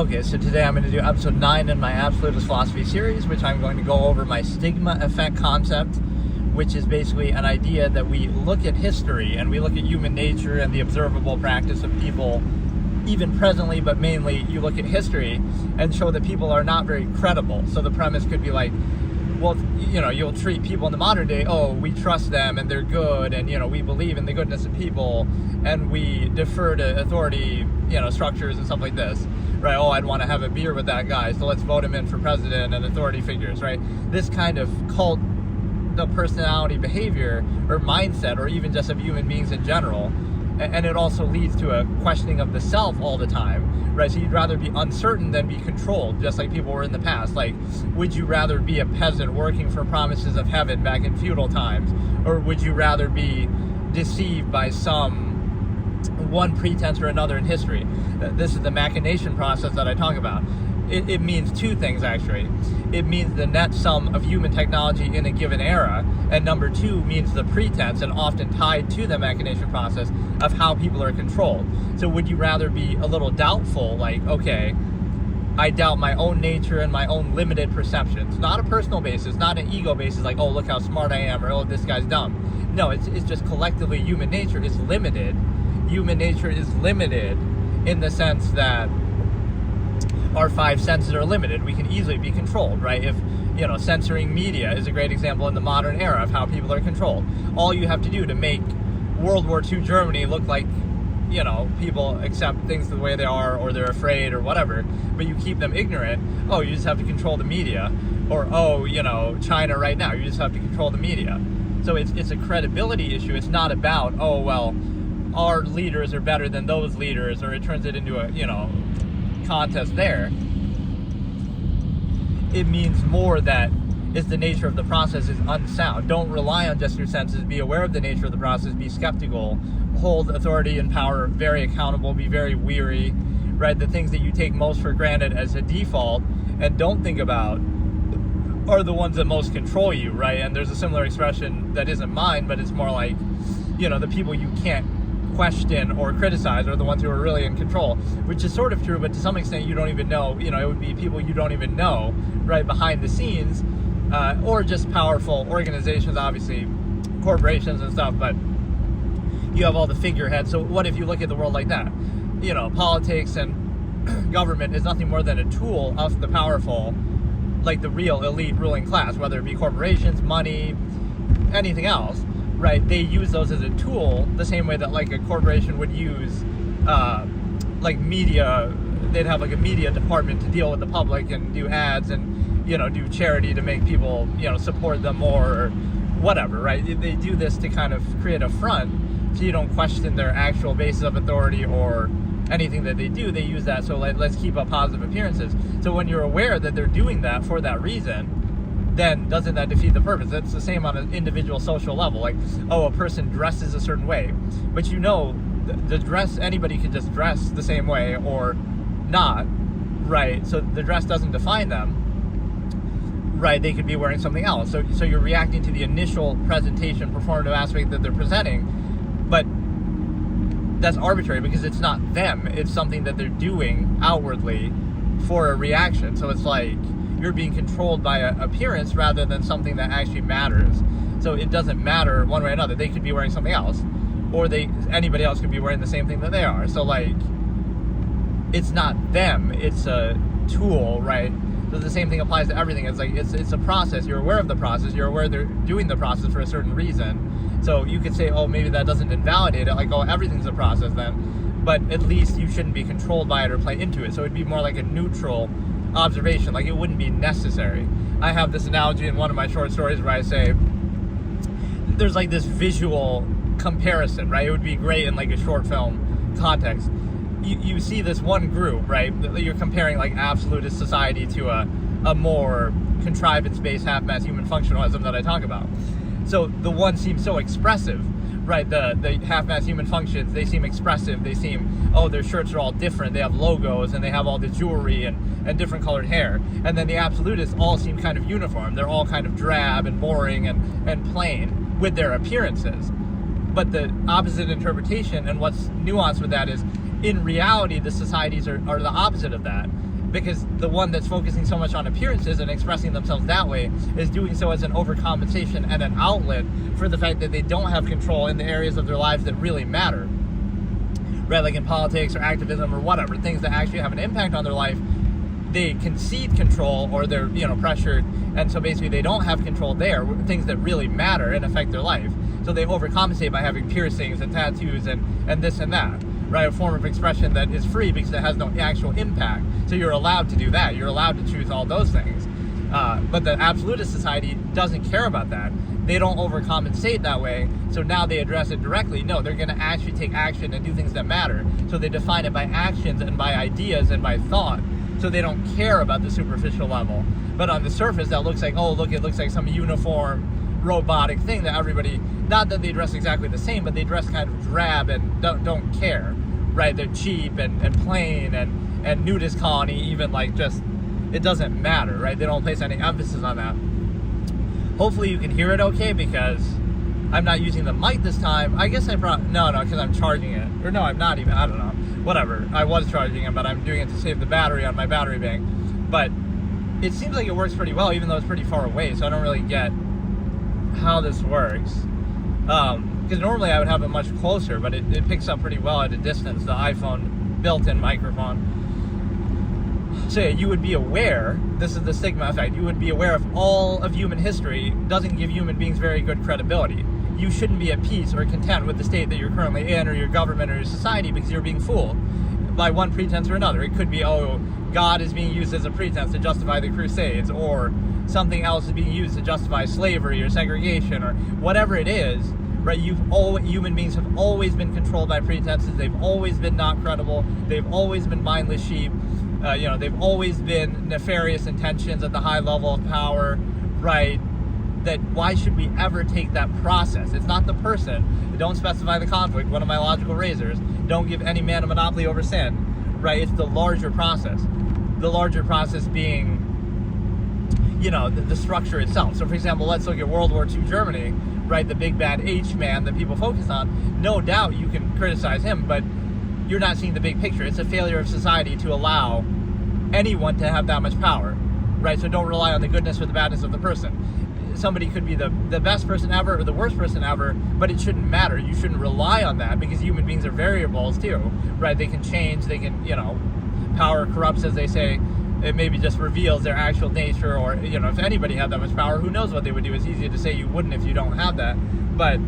Okay, so today I'm going to do episode 9 in my Absolutist philosophy series, which I'm going to go over my stigma effect concept, which is basically an idea that we look at history and we look at human nature and the observable practice of people, even presently, but mainly you look at history and show that people are not very credible. So the premise could be like, well, you'll treat people in the modern day, oh, we trust them and they're good, and, we believe in the goodness of people, and we defer to authority, structures and stuff like this, right? Oh, I'd want to have a beer with that guy, so let's vote him in for president and authority figures, right? This kind of cult of personality behavior or mindset, or even just of human beings in general, and it also leads to a questioning of the self all the time, right? So you'd rather be uncertain than be controlled, just like people were in the past. Like, would you rather be a peasant working for promises of heaven back in feudal times, or would you rather be deceived by one pretense or another in history? This is the machination process that I talk about. It means two things, actually. It means the net sum of human technology in a given era, and number two means the pretense, and often tied to the machination process, of how people are controlled. So would you rather be a little doubtful, like, okay, I doubt my own nature and my own limited perceptions, not a personal basis, not an ego basis, like, oh, look how smart I am, or oh, this guy's dumb. No, it's just collectively human nature is limited. Human nature is limited in the sense that our five senses are limited. We can easily be controlled, right? If, censoring media is a great example in the modern era of how people are controlled. All you have to do to make World War II Germany look like, people accept things the way they are, or they're afraid or whatever, but you keep them ignorant. Oh, you just have to control the media. Or, oh, China right now, you just have to control the media. So it's a credibility issue. It's not about, oh, well, our leaders are better than those leaders, or it turns it into a, contest there. It means more that it's the nature of the process is unsound. Don't rely on just your senses. Be aware of the nature of the process. Be skeptical. Hold authority and power very accountable. Be very weary, right? The things that you take most for granted as a default and don't think about are the ones that most control you, right? And there's a similar expression that isn't mine, but it's more like, the people you can't question or criticize are the ones who are really in control, which is sort of true, but to some extent you don't even know, it would be people you don't even know, right, behind the scenes, or just powerful organizations, obviously corporations and stuff, but you have all the figureheads. So what if you look at the world like that? Politics and government is nothing more than a tool of the powerful, like the real elite ruling class, whether it be corporations, money, anything else. Right, they use those as a tool the same way that like a corporation would use like media. They'd have like a media department to deal with the public and do ads and do charity to make people support them more or whatever, right? They do this to kind of create a front so you don't question their actual basis of authority or anything that they do. They use that so let's keep up positive appearances. So when you're aware that they're doing that for that reason, then doesn't that defeat the purpose? It's the same on an individual social level. Like, oh, a person dresses a certain way, but the dress, anybody can just dress the same way or not, right? So the dress doesn't define them, right? They could be wearing something else. So you're reacting to the initial presentation, performative aspect that they're presenting, but that's arbitrary because it's not them. It's something that they're doing outwardly for a reaction. So it's like, you're being controlled by an appearance rather than something that actually matters. So it doesn't matter one way or another. They could be wearing something else, or anybody else could be wearing the same thing that they are. So like, it's not them, it's a tool, right? So the same thing applies to everything. It's like, it's a process. You're aware of the process. You're aware they're doing the process for a certain reason. So you could say, oh, maybe that doesn't invalidate it. Like, oh, everything's a process then. But at least you shouldn't be controlled by it or play into it. So it'd be more like a neutral observation, like it wouldn't be necessary. I have this analogy in one of my short stories where I say there's like this visual comparison, right? It would be great in like a short film context. You see this one group, right? You're comparing like absolutist society to a more contrivance-based half-mass human functionalism that I talk about. So the one seems so expressive, right? The half-mass human functions, they seem expressive. They seem, oh, their shirts are all different. They have logos and they have all the jewelry and different colored hair. And then the absolutists all seem kind of uniform. They're all kind of drab and boring and plain with their appearances. But the opposite interpretation and what's nuanced with that is, in reality, the societies are the opposite of that. because the one that's focusing so much on appearances and expressing themselves that way is doing so as an overcompensation and an outlet for the fact that they don't have control in the areas of their lives that really matter, right? Like in politics or activism or whatever, things that actually have an impact on their life. They concede control, or they're, pressured, and so basically they don't have control there, things that really matter and affect their life. So they overcompensate by having piercings and tattoos and this and that, right? A form of expression that is free because it has no actual impact. So you're allowed to do that. You're allowed to choose all those things. But the absolutist society doesn't care about that. They don't overcompensate that way. So now they address it directly. No, they're going to actually take action and do things that matter. So they define it by actions and by ideas and by thought. So they don't care about the superficial level. But on the surface, that looks like, it looks like some uniform, robotic thing that everybody, not that they dress exactly the same, but they dress kind of drab and don't care, right? They're cheap and plain and nudist colony, even, like, just, it doesn't matter, right? They don't place any emphasis on that. Hopefully you can hear it okay, because I'm not using the mic this time. I guess no, because I'm charging it. Or no, I'm not even, I don't know. Whatever, I was charging it, but I'm doing it to save the battery on my battery bank. But it seems like it works pretty well, even though it's pretty far away, so I don't really get how this works. Because normally I would have it much closer, but it picks up pretty well at a distance, the iPhone built-in microphone. So yeah, you would be aware, this is the stigma effect, you would be aware of all of human history doesn't give human beings very good credibility. You shouldn't be at peace or content with the state that you're currently in, or your government or your society, because you're being fooled by one pretense or another. It could be, God is being used as a pretense to justify the Crusades, or something else is being used to justify slavery or segregation, or whatever it is, right? Human beings have always been controlled by pretenses. They've always been not credible. They've always been mindless sheep. They've always been nefarious intentions at the high level of power, right? That why should we ever take that process? It's not the person. Don't specify the conflict, one of my logical razors. Don't give any man a monopoly over sin, right? It's the larger process. The larger process being, the structure itself. So for example, let's look at World War II Germany, right? The big bad H man that people focus on. No doubt you can criticize him, but you're not seeing the big picture. It's a failure of society to allow anyone to have that much power, right? So don't rely on the goodness or the badness of the person. Somebody could be the best person ever or the worst person ever, but it shouldn't matter. You shouldn't rely on that, because human beings are variables too, right? They can change, they can, power corrupts, as they say. It maybe just reveals their actual nature, or, if anybody had that much power, who knows what they would do. It's easy to say you wouldn't if you don't have that. But,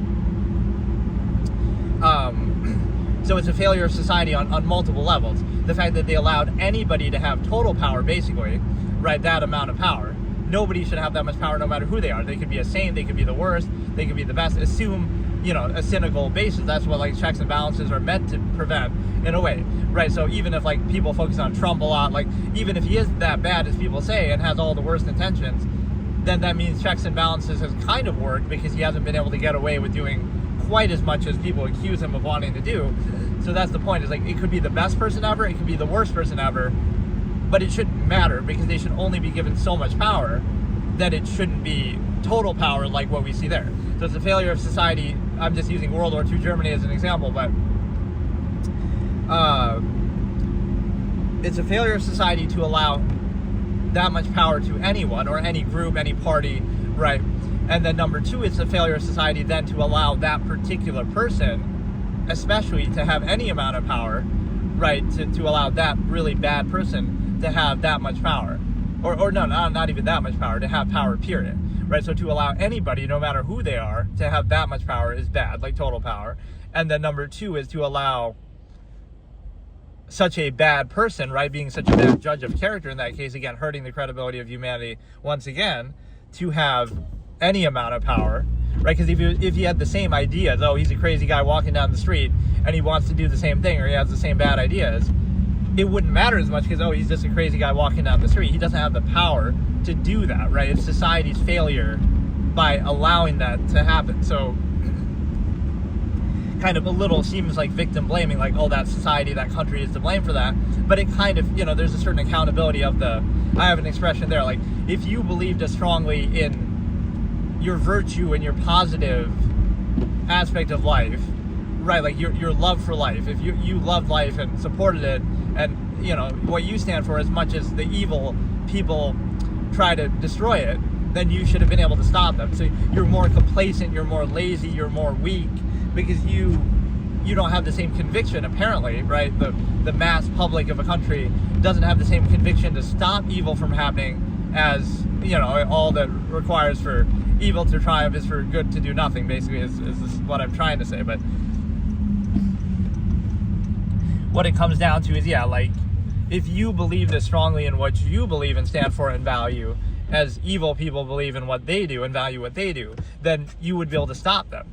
so it's a failure of society on multiple levels. The fact that they allowed anybody to have total power, basically, right, that amount of power. Nobody should have that much power, no matter who they are. They could be a saint, they could be the worst, they could be the best. Assume, a cynical basis. That's what, like, checks and balances are meant to prevent, in a way, right? So even if, like, people focus on Trump a lot, like, even if he is that bad as people say and has all the worst intentions, then that means checks and balances has kind of worked, because he hasn't been able to get away with doing quite as much as people accuse him of wanting to do. So that's the point, is, like, it could be the best person ever, it could be the worst person ever, but it shouldn't matter, because they should only be given so much power that it shouldn't be total power like what we see there. So it's a failure of society. I'm just using World War II Germany as an example, but it's a failure of society to allow that much power to anyone or any group, any party, right? And then number two, it's a failure of society then to allow that particular person, especially, to have any amount of power, right? To allow that really bad person to have that much power. Or no, not even that much power, to have power, period. Right? So to allow anybody, no matter who they are, to have that much power is bad, like total power. And then number two is to allow such a bad person, right, being such a bad judge of character in that case, again, hurting the credibility of humanity once again, to have any amount of power, right? Because if you had the same ideas, he's a crazy guy walking down the street and he wants to do the same thing, or he has the same bad ideas, it wouldn't matter as much, because, he's just a crazy guy walking down the street. He doesn't have the power to do that, right? It's society's failure by allowing that to happen. So kind of a little seems like victim blaming, like, that society, that country is to blame for that. But it kind of, there's a certain accountability of I have an expression there, like, if you believed as strongly in your virtue and your positive aspect of life, right, like your love for life, if you loved life and supported it, and what you stand for as much as the evil people try to destroy it, then you should have been able to stop them. So you're more complacent, you're more lazy, you're more weak, because you don't have the same conviction, apparently, right? The mass public of a country doesn't have the same conviction to stop evil from happening as, all that requires for evil to triumph is for good to do nothing, basically, is what I'm trying to say. But what it comes down to is, if you believe this strongly in what you believe and stand for and value, as evil people believe in what they do and value what they do, then you would be able to stop them,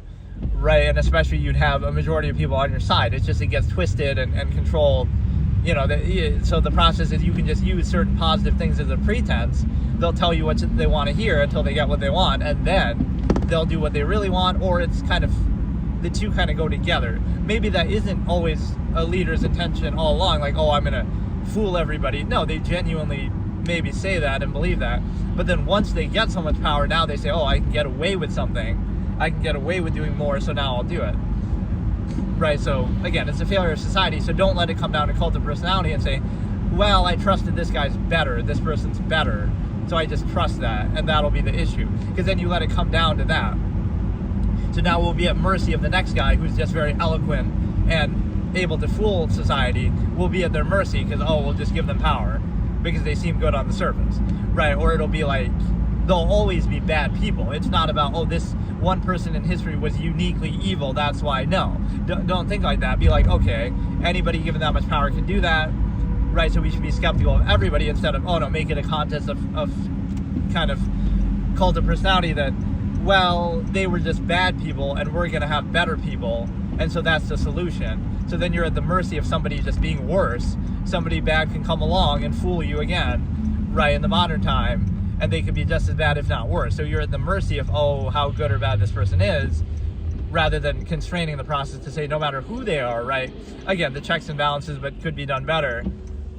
right? And especially you'd have a majority of people on your side. It's just it gets twisted and controlled, so the process is you can just use certain positive things as a pretense. They'll tell you what they want to hear until they get what they want, and then they'll do what they really want, or it's kind of, the two kind of go together. Maybe that isn't always a leader's intention all along, like, oh, I'm going to fool everybody. No, they genuinely maybe say that and believe that, but then once they get so much power, now they say, oh, I can get away with something, I can get away with doing more, so now I'll do it, right? So again, it's a failure of society. So don't let it come down to cult of personality and say, well, I trusted this guy's better, this person's better, so I just trust that, and that'll be the issue, because then you let it come down to that. So now we'll be at mercy of the next guy who's just very eloquent and able to fool society. We'll be at their mercy because, we'll just give them power because they seem good on the surface, right? Or it'll be like, they'll always be bad people. It's not about, oh, this one person in history was uniquely evil, that's why. No, don't think like that. Be like, okay, anybody given that much power can do that, right? So we should be skeptical of everybody instead of, make it a contest of kind of cult of personality that, well, they were just bad people and we're going to have better people, and so that's the solution. So then you're at the mercy of somebody just being worse. Somebody bad can come along and fool you again, right, in the modern time, and they could be just as bad, if not worse. So you're at the mercy of, how good or bad this person is, rather than constraining the process to say no matter who they are, right? Again, the checks and balances, but could be done better,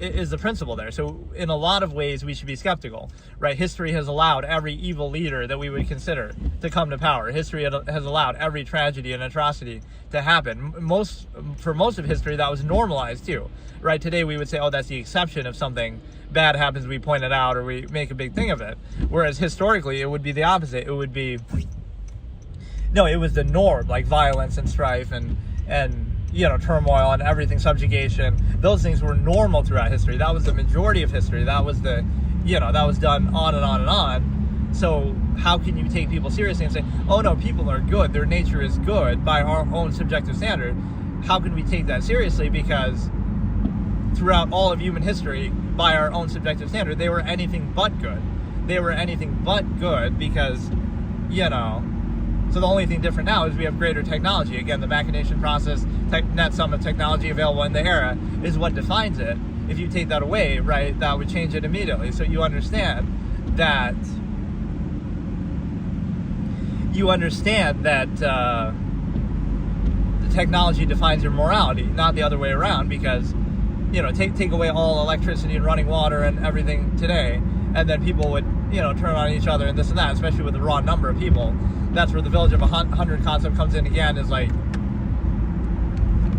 is the principle there. So in a lot of ways, we should be skeptical, right? History has allowed every evil leader that we would consider to come to power. History has allowed every tragedy and atrocity to happen. For most of history, that was normalized too, right? Today, we would say, that's the exception. If something bad happens, we point it out or we make a big thing of it. Whereas historically, it would be the opposite. It would be, it was the norm, like violence and strife and turmoil and everything, subjugation. Those things were normal throughout history. That was the majority of history. That was that was done on and on and on. So how can you take people seriously and say, oh no, people are good, their nature is good by our own subjective standard? How can we take that seriously? Because throughout all of human history, by our own subjective standard, they were anything but good. They were anything but good because, so the only thing different now is we have greater technology. Again, the machination process, net sum of technology available in the era is what defines it. If you take that away, right, that would change it immediately. So you understand that the technology defines your morality, not the other way around, because, take away all electricity and running water and everything today, and then people would, turn on each other and this and that, especially with the raw number of people. That's where the village of 100 concept comes in again, is like,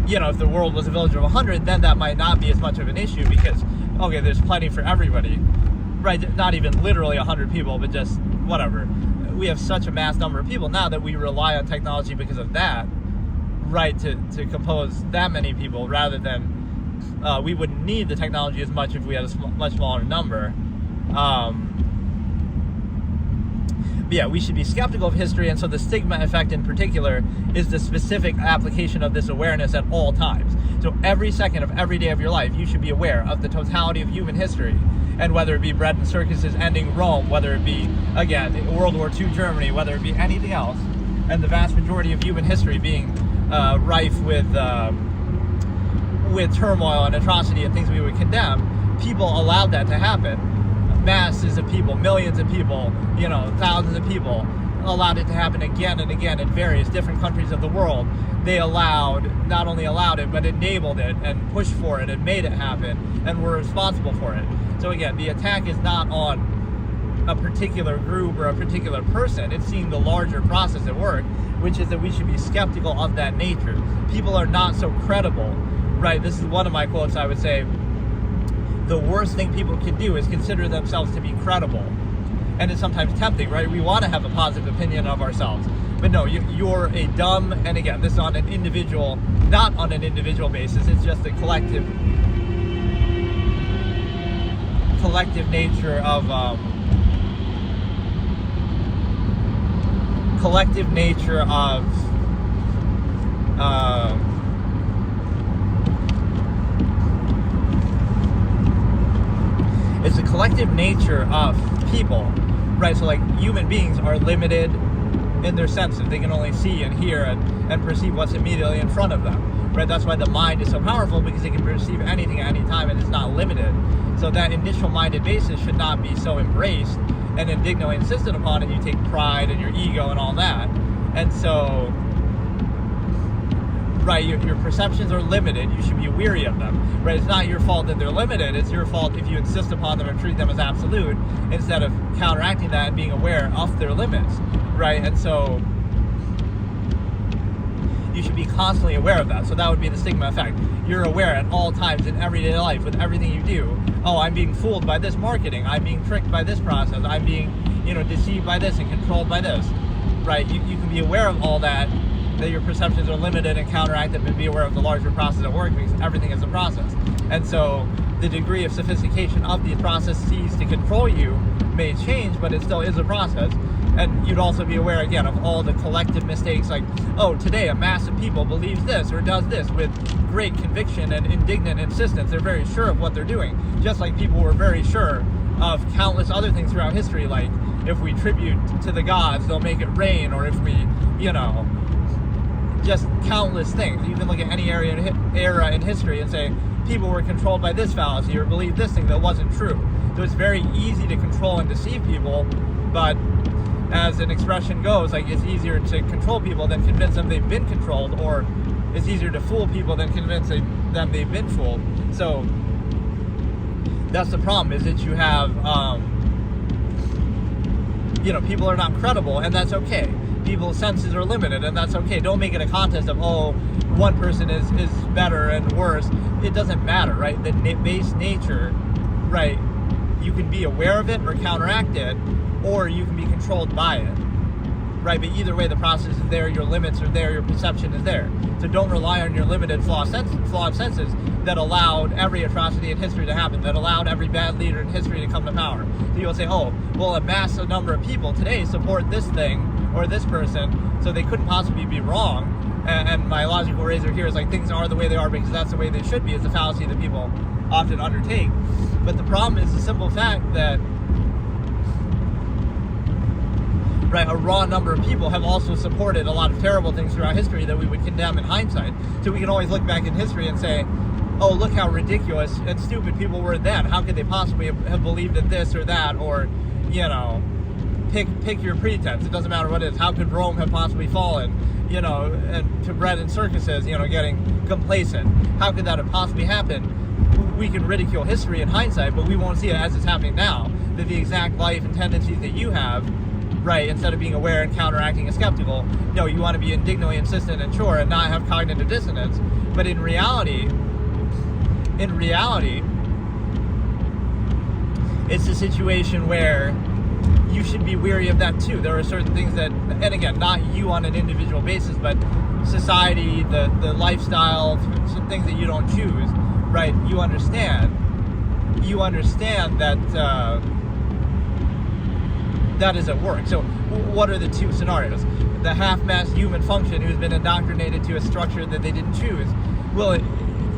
if the world was a village of 100, then that might not be as much of an issue because, okay, there's plenty for everybody, right? Not even literally 100 people, but just whatever. We have such a mass number of people now that we rely on technology because of that, right, to compose that many people, rather than, we wouldn't need the technology as much if we had a much smaller number. Yeah, we should be skeptical of history, and so the stigma effect in particular is the specific application of this awareness at all times. So every second of every day of your life, you should be aware of the totality of human history, and whether it be bread and circuses ending Rome, whether it be, again, World War II Germany, whether it be anything else, and the vast majority of human history being rife with turmoil and atrocity and things we would condemn, people allowed that to happen. Masses of people, millions of people, thousands of people allowed it to happen again and again in various different countries of the world. They not only allowed it, but enabled it and pushed for it and made it happen and were responsible for it. So again, the attack is not on a particular group or a particular person. It's seeing the larger process at work, which is that we should be skeptical of that nature. People are not so credible, right? This is one of my quotes I would say. the worst thing people can do is consider themselves to be credible. And it's sometimes tempting, right? We want to have a positive opinion of ourselves. But no, you're a dumb, and again, this is on an individual, not on an individual basis, it's just a collective nature of, it's a collective nature of people, right? So like human beings are limited in their senses. They can only see and hear and perceive what's immediately in front of them, right? That's why the mind is so powerful, because it can perceive anything at any time and it's not limited. So that initial minded basis should not be so embraced and indignantly insisted upon, and you take pride in your ego and all that. And so, right, your perceptions are limited. You should be weary of them, right? It's not your fault that they're limited. It's your fault if you insist upon them and treat them as absolute instead of counteracting that and being aware of their limits, right? And so you should be constantly aware of that. So that would be the stigma effect. You're aware at all times in everyday life with everything you do. Oh, I'm being fooled by this marketing. I'm being tricked by this process. I'm being, deceived by this and controlled by this, right? You can be aware of all that your perceptions are limited, and counteract them and be aware of the larger process at work, because everything is a process. And so the degree of sophistication of these processes to control you may change, but it still is a process. And you'd also be aware, again, of all the collective mistakes, like, oh, today a mass of people believes this or does this with great conviction and indignant insistence. They're very sure of what they're doing, just like people were very sure of countless other things throughout history, like if we tribute to the gods, they'll make it rain, or if we, just countless things. You can look at any era in history and say people were controlled by this fallacy or believed this thing that wasn't true. So it's very easy to control and deceive people, but as an expression goes, like, it's easier to control people than convince them they've been controlled, or it's easier to fool people than convince them they've been fooled. So that's the problem, is that you have people are not credible, and that's okay. People's senses are limited, and that's okay. Don't make it a contest of, oh, one person is better and worse. It doesn't matter, right? The base nature, right? You can be aware of it or counteract it, or you can be controlled by it, right? But either way, the process is there, your limits are there, your perception is there. So don't rely on your limited flawed senses that allowed every atrocity in history to happen, that allowed every bad leader in history to come to power. So you'll say, oh, well, a massive number of people today support this thing or this person, so they couldn't possibly be wrong. And my logical razor here is like, things are the way they are because that's the way they should be. It's a fallacy that people often undertake. But the problem is the simple fact that, right, a raw number of people have also supported a lot of terrible things throughout history that we would condemn in hindsight. So we can always look back in history and say, oh, look how ridiculous and stupid people were then. How could they possibly have believed in this or that? Or, pick your pretense. It doesn't matter what it is. How could Rome have possibly fallen? And to bread and circuses, getting complacent. How could that have possibly happened? We can ridicule history in hindsight, but we won't see it as it's happening now. That the exact life and tendencies that you have, right, instead of being aware and counteracting and skeptical, no, you want to be indignantly insistent and sure and not have cognitive dissonance. But in reality, it's a situation where you should be weary of that too. There are certain things that, and again, not you on an individual basis, but society, the lifestyle, some things that you don't choose, right? You understand that that is at work. So what are the two scenarios? The half-mast human function who's been indoctrinated to a structure that they didn't choose will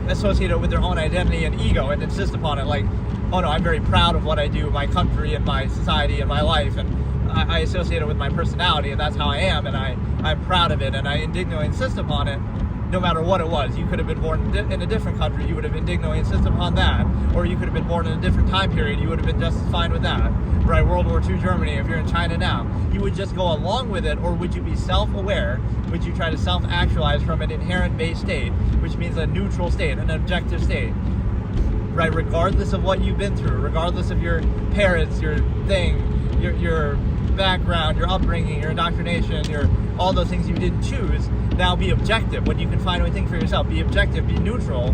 associate it with their own identity and ego and insist upon it, like, oh no, I'm very proud of what I do, my country and my society and my life, and I associate it with my personality, and that's how I am, and I'm proud of it, and I indignantly insist upon it, no matter what it was. You could have been born in a different country, you would have indignantly insisted upon that, or you could have been born in a different time period, you would have been just fine with that, right? World War II Germany, if you're in China now, you would just go along with it, or would you be self-aware? Would you try to self-actualize from an inherent base state, which means a neutral state, an objective state? Right, regardless of what you've been through, regardless of your parents, your thing, your background, your upbringing, your indoctrination, all those things you didn't choose, now be objective. When you can finally think for yourself, be objective, be neutral,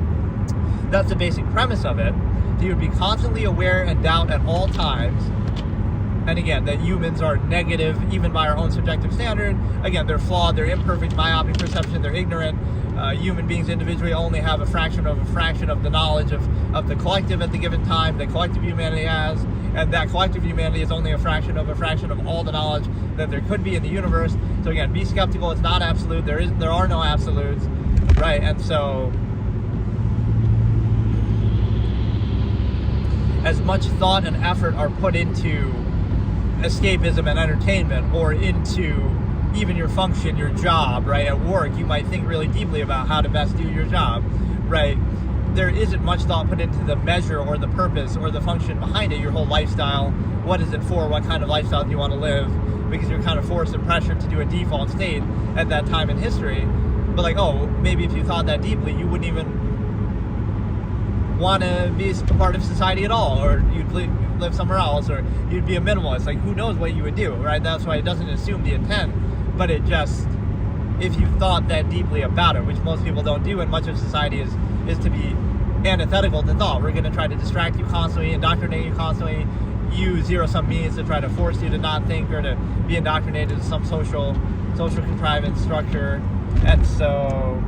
That's the basic premise of it. So you would be constantly aware and doubt at all times. And again, that humans are negative, even by our own subjective standard. Again, they're flawed, they're imperfect, myopic perception, they're ignorant. Human beings individually only have a fraction of the knowledge of the collective at the given time that collective humanity has. And that collective humanity is only a fraction of all the knowledge that there could be in the universe. So again, be skeptical. It's not absolute. There are no absolutes, right? And so, as much thought and effort are put into escapism and entertainment, or into even your function, your job, right? At work, you might think really deeply about how to best do your job, right? There isn't much thought put into the measure or the purpose or the function behind it, your whole lifestyle. What is it for? What kind of lifestyle do you want to live? Because you're kind of forced and pressured to do a default state at that time in history. But like, oh, maybe if you thought that deeply, you wouldn't even want to be a part of society at all, or you'd live somewhere else, or you'd be a minimalist. Like, who knows what you would do, right? That's why it doesn't assume the intent, but it just, if you thought that deeply about it, which most people don't do, and much of society is to be antithetical to thought. We're going to try to distract you constantly, indoctrinate you constantly, use zero-sum means to try to force you to not think or to be indoctrinated into some social contrivance structure. And so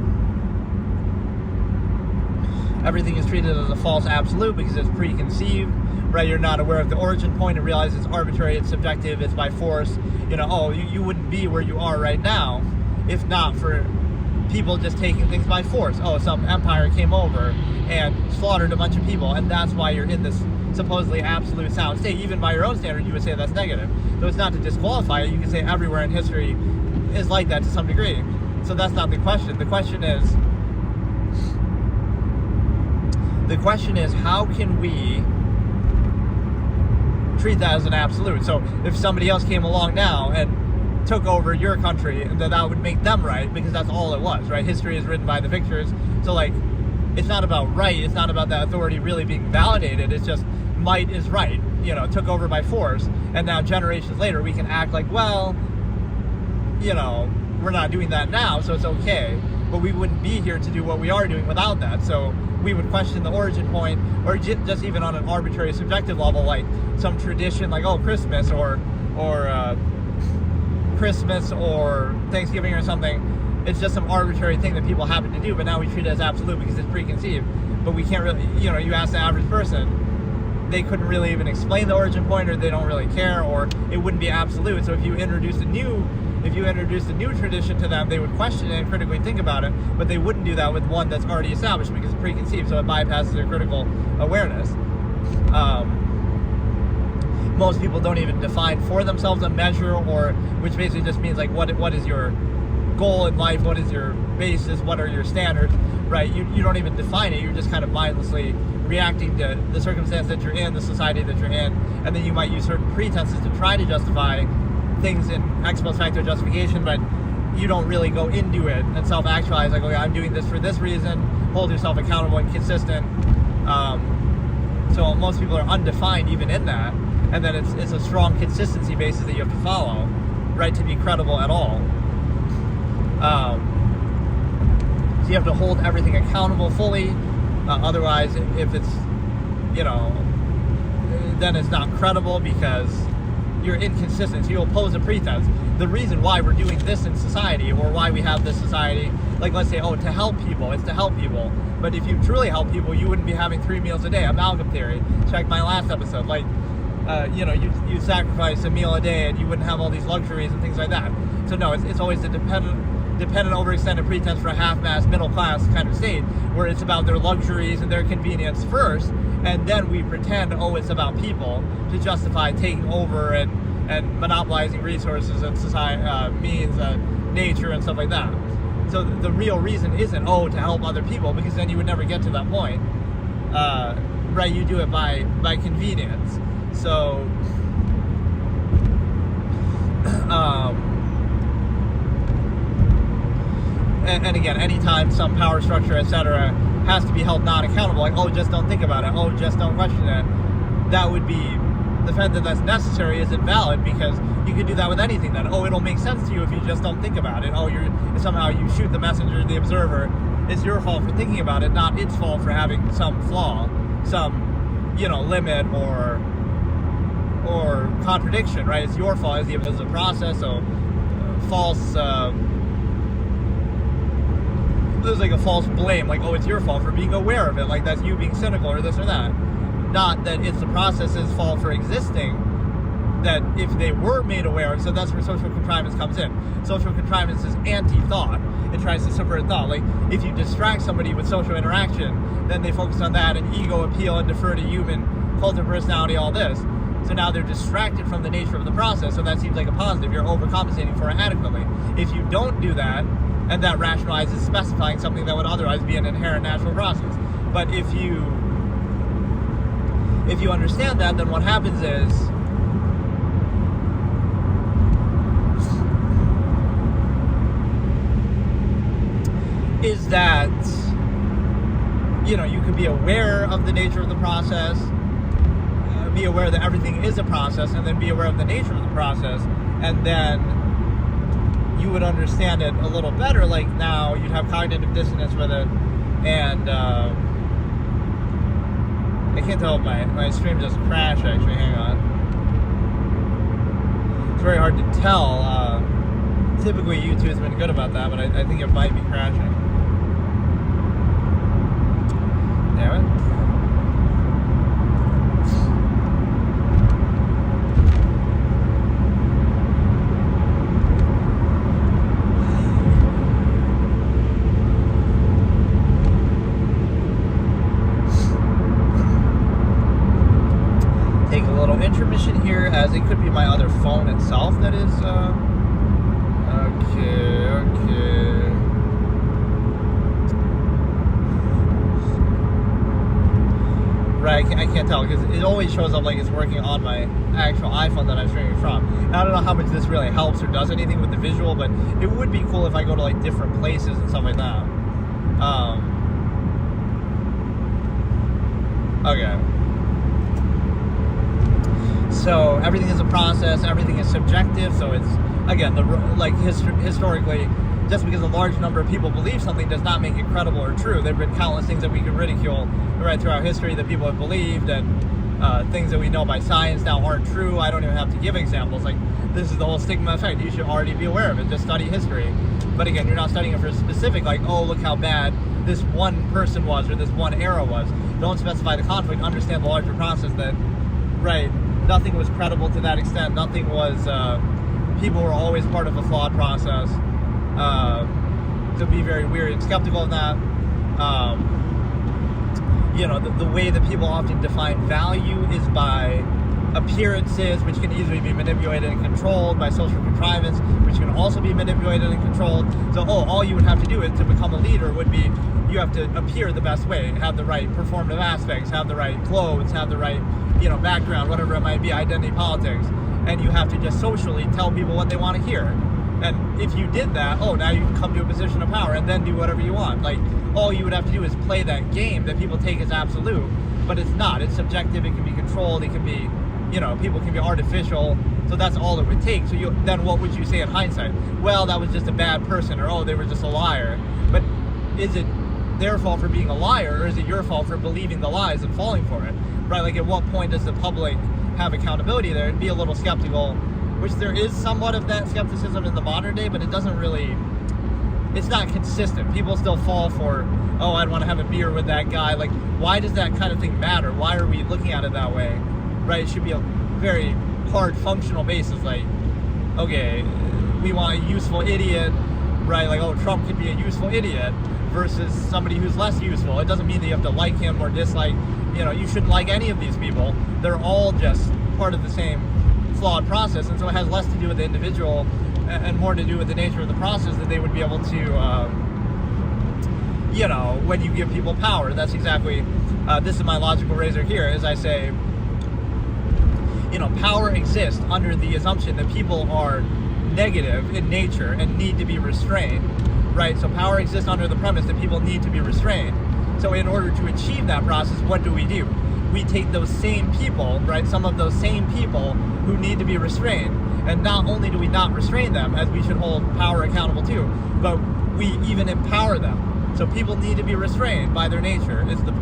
everything is treated as a false absolute because it's preconceived, right? You're not aware of the origin point and realize it's arbitrary, it's subjective, it's by force. You wouldn't be where you are right now if not for people just taking things by force. Oh, some empire came over and slaughtered a bunch of people, and that's why you're in this supposedly absolute sound state. Even by your own standard, you would say that's negative. So it's not to disqualify it. You can say everywhere in history is like that to some degree. So that's not the question. The question is how can we treat that as an absolute? So if somebody else came along now and took over your country, then that would make them right, because that's all it was, right? History is written by the victors. So like, it's not about right, it's not about that authority really being validated, it's just might is right, took over by force, and now generations later we can act like, well, we're not doing that now, so it's okay, but we wouldn't be here to do what we are doing without that. So we would question the origin point, or just even on an arbitrary subjective level, like some tradition, like, oh, Christmas or Thanksgiving or something. It's just some arbitrary thing that people happen to do, but now we treat it as absolute because it's preconceived. But we can't really, you ask the average person, they couldn't really even explain the origin point, or they don't really care, or it wouldn't be absolute. So if you introduced a new tradition to them, they would question it and critically think about it, but they wouldn't do that with one that's already established because it's preconceived, so it bypasses their critical awareness. Most people don't even define for themselves a measure, which basically just means like what is your goal in life, what is your basis, what are your standards, right? You don't even define it, you're just kind of mindlessly reacting to the circumstance that you're in, the society that you're in, and then you might use certain pretenses to try to justify things in ex post facto justification, but you don't really go into it and self-actualize, like, okay, I'm doing this for this reason, hold yourself accountable and consistent. So most people are undefined even in that. And then it's a strong consistency basis that you have to follow, right, to be credible at all. So you have to hold everything accountable fully. Otherwise, if it's, then it's not credible because you're inconsistent. So you'll pose a pretense. The reason why we're doing this in society, or why we have this society, like let's say, oh, to help people, it's to help people. But if you truly help people, you wouldn't be having 3 meals a day. Amalgam theory. Check my last episode. Like, you sacrifice a meal a day and you wouldn't have all these luxuries and things like that. So no, it's always the dependent overextended pretense for a half-mass middle class kind of state, where it's about their luxuries and their convenience first, and then we pretend, oh, it's about people, to justify taking over and monopolizing resources and society, means, nature and stuff like that. So the real reason isn't, oh, to help other people, because then you would never get to that point. Right, you do it by convenience. So, and again, anytime some power structure, etc., has to be held non-accountable, like, oh, just don't think about it, oh, just don't question it, that would be, the fact that that's necessary isn't valid, because you could do that with anything then. Oh, it'll make sense to you if you just don't think about it. Oh, somehow you shoot the messenger, the observer, it's your fault for thinking about it, not its fault for having some flaw, some, limit or contradiction, right? It's your fault as a process. So false, there's like a false blame, like, oh, it's your fault for being aware of it, like that's you being cynical or this or that. Not that it's the process's fault for existing, that if they were made aware. So that's where social contrivance comes in. Social contrivance is anti-thought. It tries to subvert thought. Like, if you distract somebody with social interaction, then they focus on that and ego appeal and defer to human cult of personality, all this. So now they're distracted from the nature of the process, so that seems like a positive. You're overcompensating for it adequately. If you don't do that, and that rationalizes specifying something that would otherwise be an inherent natural process. But if you understand that, then what happens is that, you could be aware of the nature of the process, be aware that everything is a process, and then be aware of the nature of the process, and then you would understand it a little better. Like, now you'd have cognitive dissonance with it, and I can't tell if my stream just crashed, actually. Hang on. It's very hard to tell. Typically YouTube's been good about that, but I think it might be crashing. Damn it. Intermission here, as it could be my other phone itself that is okay. Right, I can't tell because it always shows up like it's working on my actual iPhone that I'm streaming from. And I don't know how much this really helps or does anything with the visual, but it would be cool if I go to like different places and stuff like that. Okay. So everything is a process, everything is subjective, so it's, again, historically, just because a large number of people believe something does not make it credible or true. There have been countless things that we could ridicule right throughout history that people have believed, and things that we know by science now aren't true. I don't even have to give examples. Like, this is the whole stigma effect. You should already be aware of it. Just study history. But again, you're not studying it for a specific, like, oh, look how bad this one person was or this one era was. Don't specify the conflict. Understand the larger process that, right, nothing was credible to that extent. Nothing was, people were always part of a flawed process. To be very weary and skeptical of that. The way that people often define value is by appearances, which can easily be manipulated and controlled, by social contrivance, which can also be manipulated and controlled. So, all you would have to do is to become a leader would be, you have to appear the best way, have the right performative aspects, have the right clothes, have the right, background, whatever it might be, identity politics, and you have to just socially tell people what they want to hear. And if you did that, now you can come to a position of power and then do whatever you want. Like, all you would have to do is play that game that people take as absolute, but it's not. It's subjective. It can be controlled. It can be, people can be artificial. So that's all it would take. So then what would you say in hindsight? Well, that was just a bad person, or they were just a liar. But is it their fault for being a liar, or is it your fault for believing the lies and falling for it? Right? Like, at what point does the public have accountability there and be a little skeptical? Which there is somewhat of that skepticism in the modern day, but it doesn't really, it's not consistent. People still fall for, I'd want to have a beer with that guy. Like, why does that kind of thing matter? Why are we looking at it that way? Right? It should be a very hard functional basis. Like, okay, we want a useful idiot, right? Like, Trump could be a useful idiot versus somebody who's less useful. It doesn't mean that you have to like him or dislike, you shouldn't like any of these people. They're all just part of the same flawed process, and so it has less to do with the individual and more to do with the nature of the process that they would be able to, when you give people power. That's exactly, this is my logical razor here, as I say, power exists under the assumption that people are negative in nature and need to be restrained, right? So power exists under the premise that people need to be restrained. So in order to achieve that process, what do? We take those same people, right, some of those same people who need to be restrained, and not only do we not restrain them, as we should hold power accountable to, but we even empower them, So people need to be restrained by their nature, is the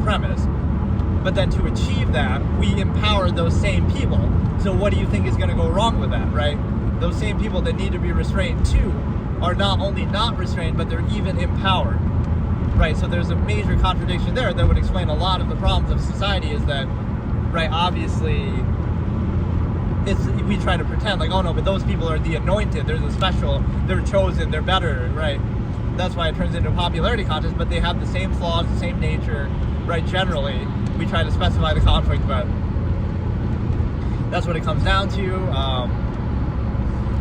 premise. But then to achieve that, we empower those same people. So what do you think is going to go wrong with that, right? Those same people that need to be restrained too are not only not restrained, but they're even empowered, right? So there's a major contradiction there that would explain a lot of the problems of society, is that, right, obviously, we try to pretend like, oh no, but those people are the anointed, they're the special, they're chosen, they're better, right? That's why it turns into a popularity contest, but they have the same flaws, the same nature, right? Generally, we try to specify the conflict, but that's what it comes down to.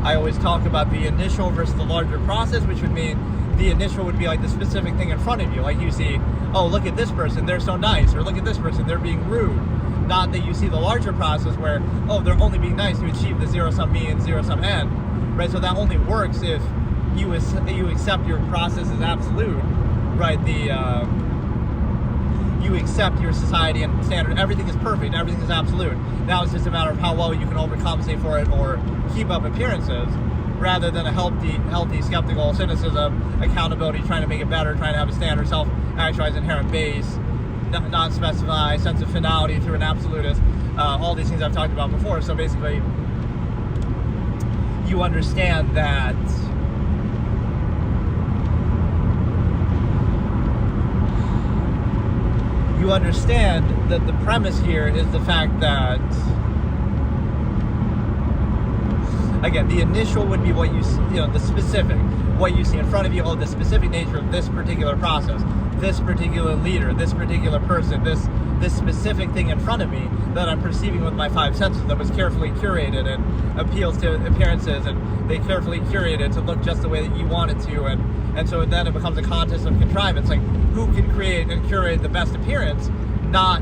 I always talk about the initial versus the larger process, which would mean the initial would be like the specific thing in front of you. Like you see, oh, look at this person, they're so nice, or look at this person, they're being rude. Not that you see the larger process where, oh, they're only being nice to achieve the zero-sum mean, zero-sum end, right? So that only works if you accept your process as absolute, right? You accept your society and standard. Everything is perfect. Everything is absolute. Now it's just a matter of how well you can overcompensate for it or keep up appearances, rather than a healthy skeptical cynicism, accountability, trying to make it better, trying to have a standard, self-actualized inherent base, non-specify, sense of finality through an absolutist. All these things I've talked about before. So basically, you understand that the premise here is the fact that, again, the initial would be what the specific, what you see in front of you, the specific nature of this particular process, this particular leader, this particular person, this specific thing in front of me that I'm perceiving with my five senses, that was carefully curated and appeals to appearances, and they carefully curated to look just the way that you want it to, and so then it becomes a contest of contrivance, like who can create and curate the best appearance, not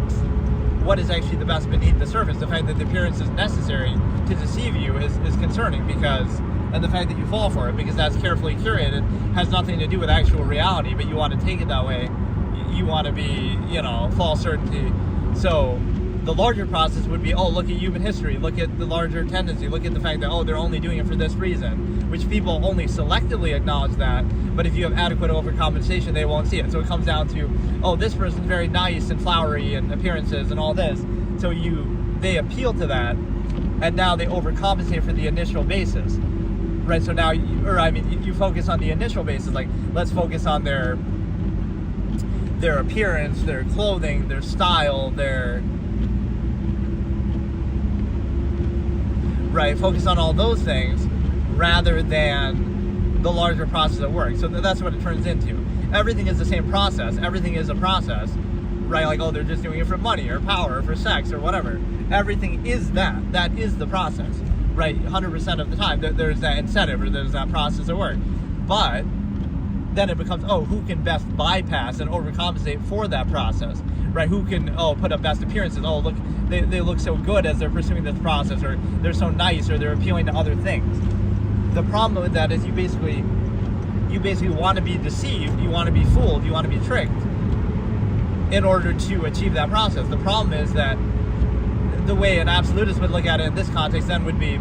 what is actually the best beneath the surface. The fact that the appearance is necessary to deceive you is concerning, and the fact that you fall for it because that's carefully curated has nothing to do with actual reality, but you want to take it that way. You want to be, false certainty. So the larger process would be, oh, look at human history, look at the larger tendency, look at the fact that, oh, they're only doing it for this reason, which people only selectively acknowledge that, but if you have adequate overcompensation, they won't see it. So it comes down to, oh, this person's very nice and flowery and appearances and all this. So they appeal to that, and now they overcompensate for the initial basis, right? So now, you focus on the initial basis, like, let's focus on their appearance, their clothing, their style, focus on all those things rather than the larger process at work. So that's what it turns into. Everything is the same process. Everything is a process, right? Like, oh, they're just doing it for money or power or for sex or whatever. Everything is that. That is the process, right? 100% of the time, there's that incentive or there's that process at work. But then it becomes, oh, who can best bypass and overcompensate for that process, right? Who can, put up best appearances? Oh, look, they look so good as they're pursuing this process, or they're so nice, or they're appealing to other things. The problem with that is you basically want to be deceived, you want to be fooled, you want to be tricked in order to achieve that process. The problem is that the way an absolutist would look at it in this context then would be,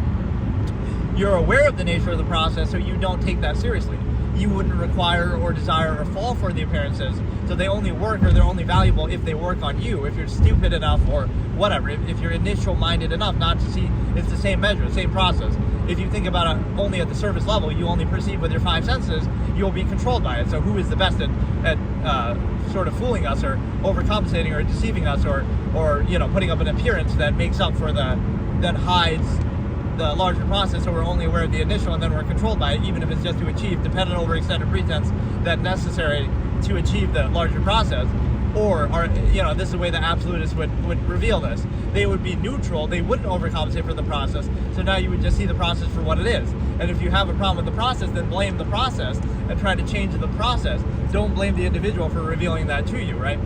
you're aware of the nature of the process, so you don't take that seriously. You wouldn't require or desire or fall for the appearances, so they only work, or they're only valuable if they work on you, if you're stupid enough or whatever, if you're initial minded enough not to see it's the same measure, same process. If you think about it only at the surface level, you only perceive with your five senses, you'll be controlled by it. So who is the best at sort of fooling us or overcompensating or deceiving us or putting up an appearance that makes up for that hides the larger process, so we're only aware of the initial and then we're controlled by it, even if it's just to achieve dependent over extended pretense that's necessary to achieve the larger process. Or this is the way the absolutists would reveal this. They would be neutral, they wouldn't overcompensate for the process, so now you would just see the process for what it is. And if you have a problem with the process, then blame the process and try to change the process. Don't blame the individual for revealing that to you, right?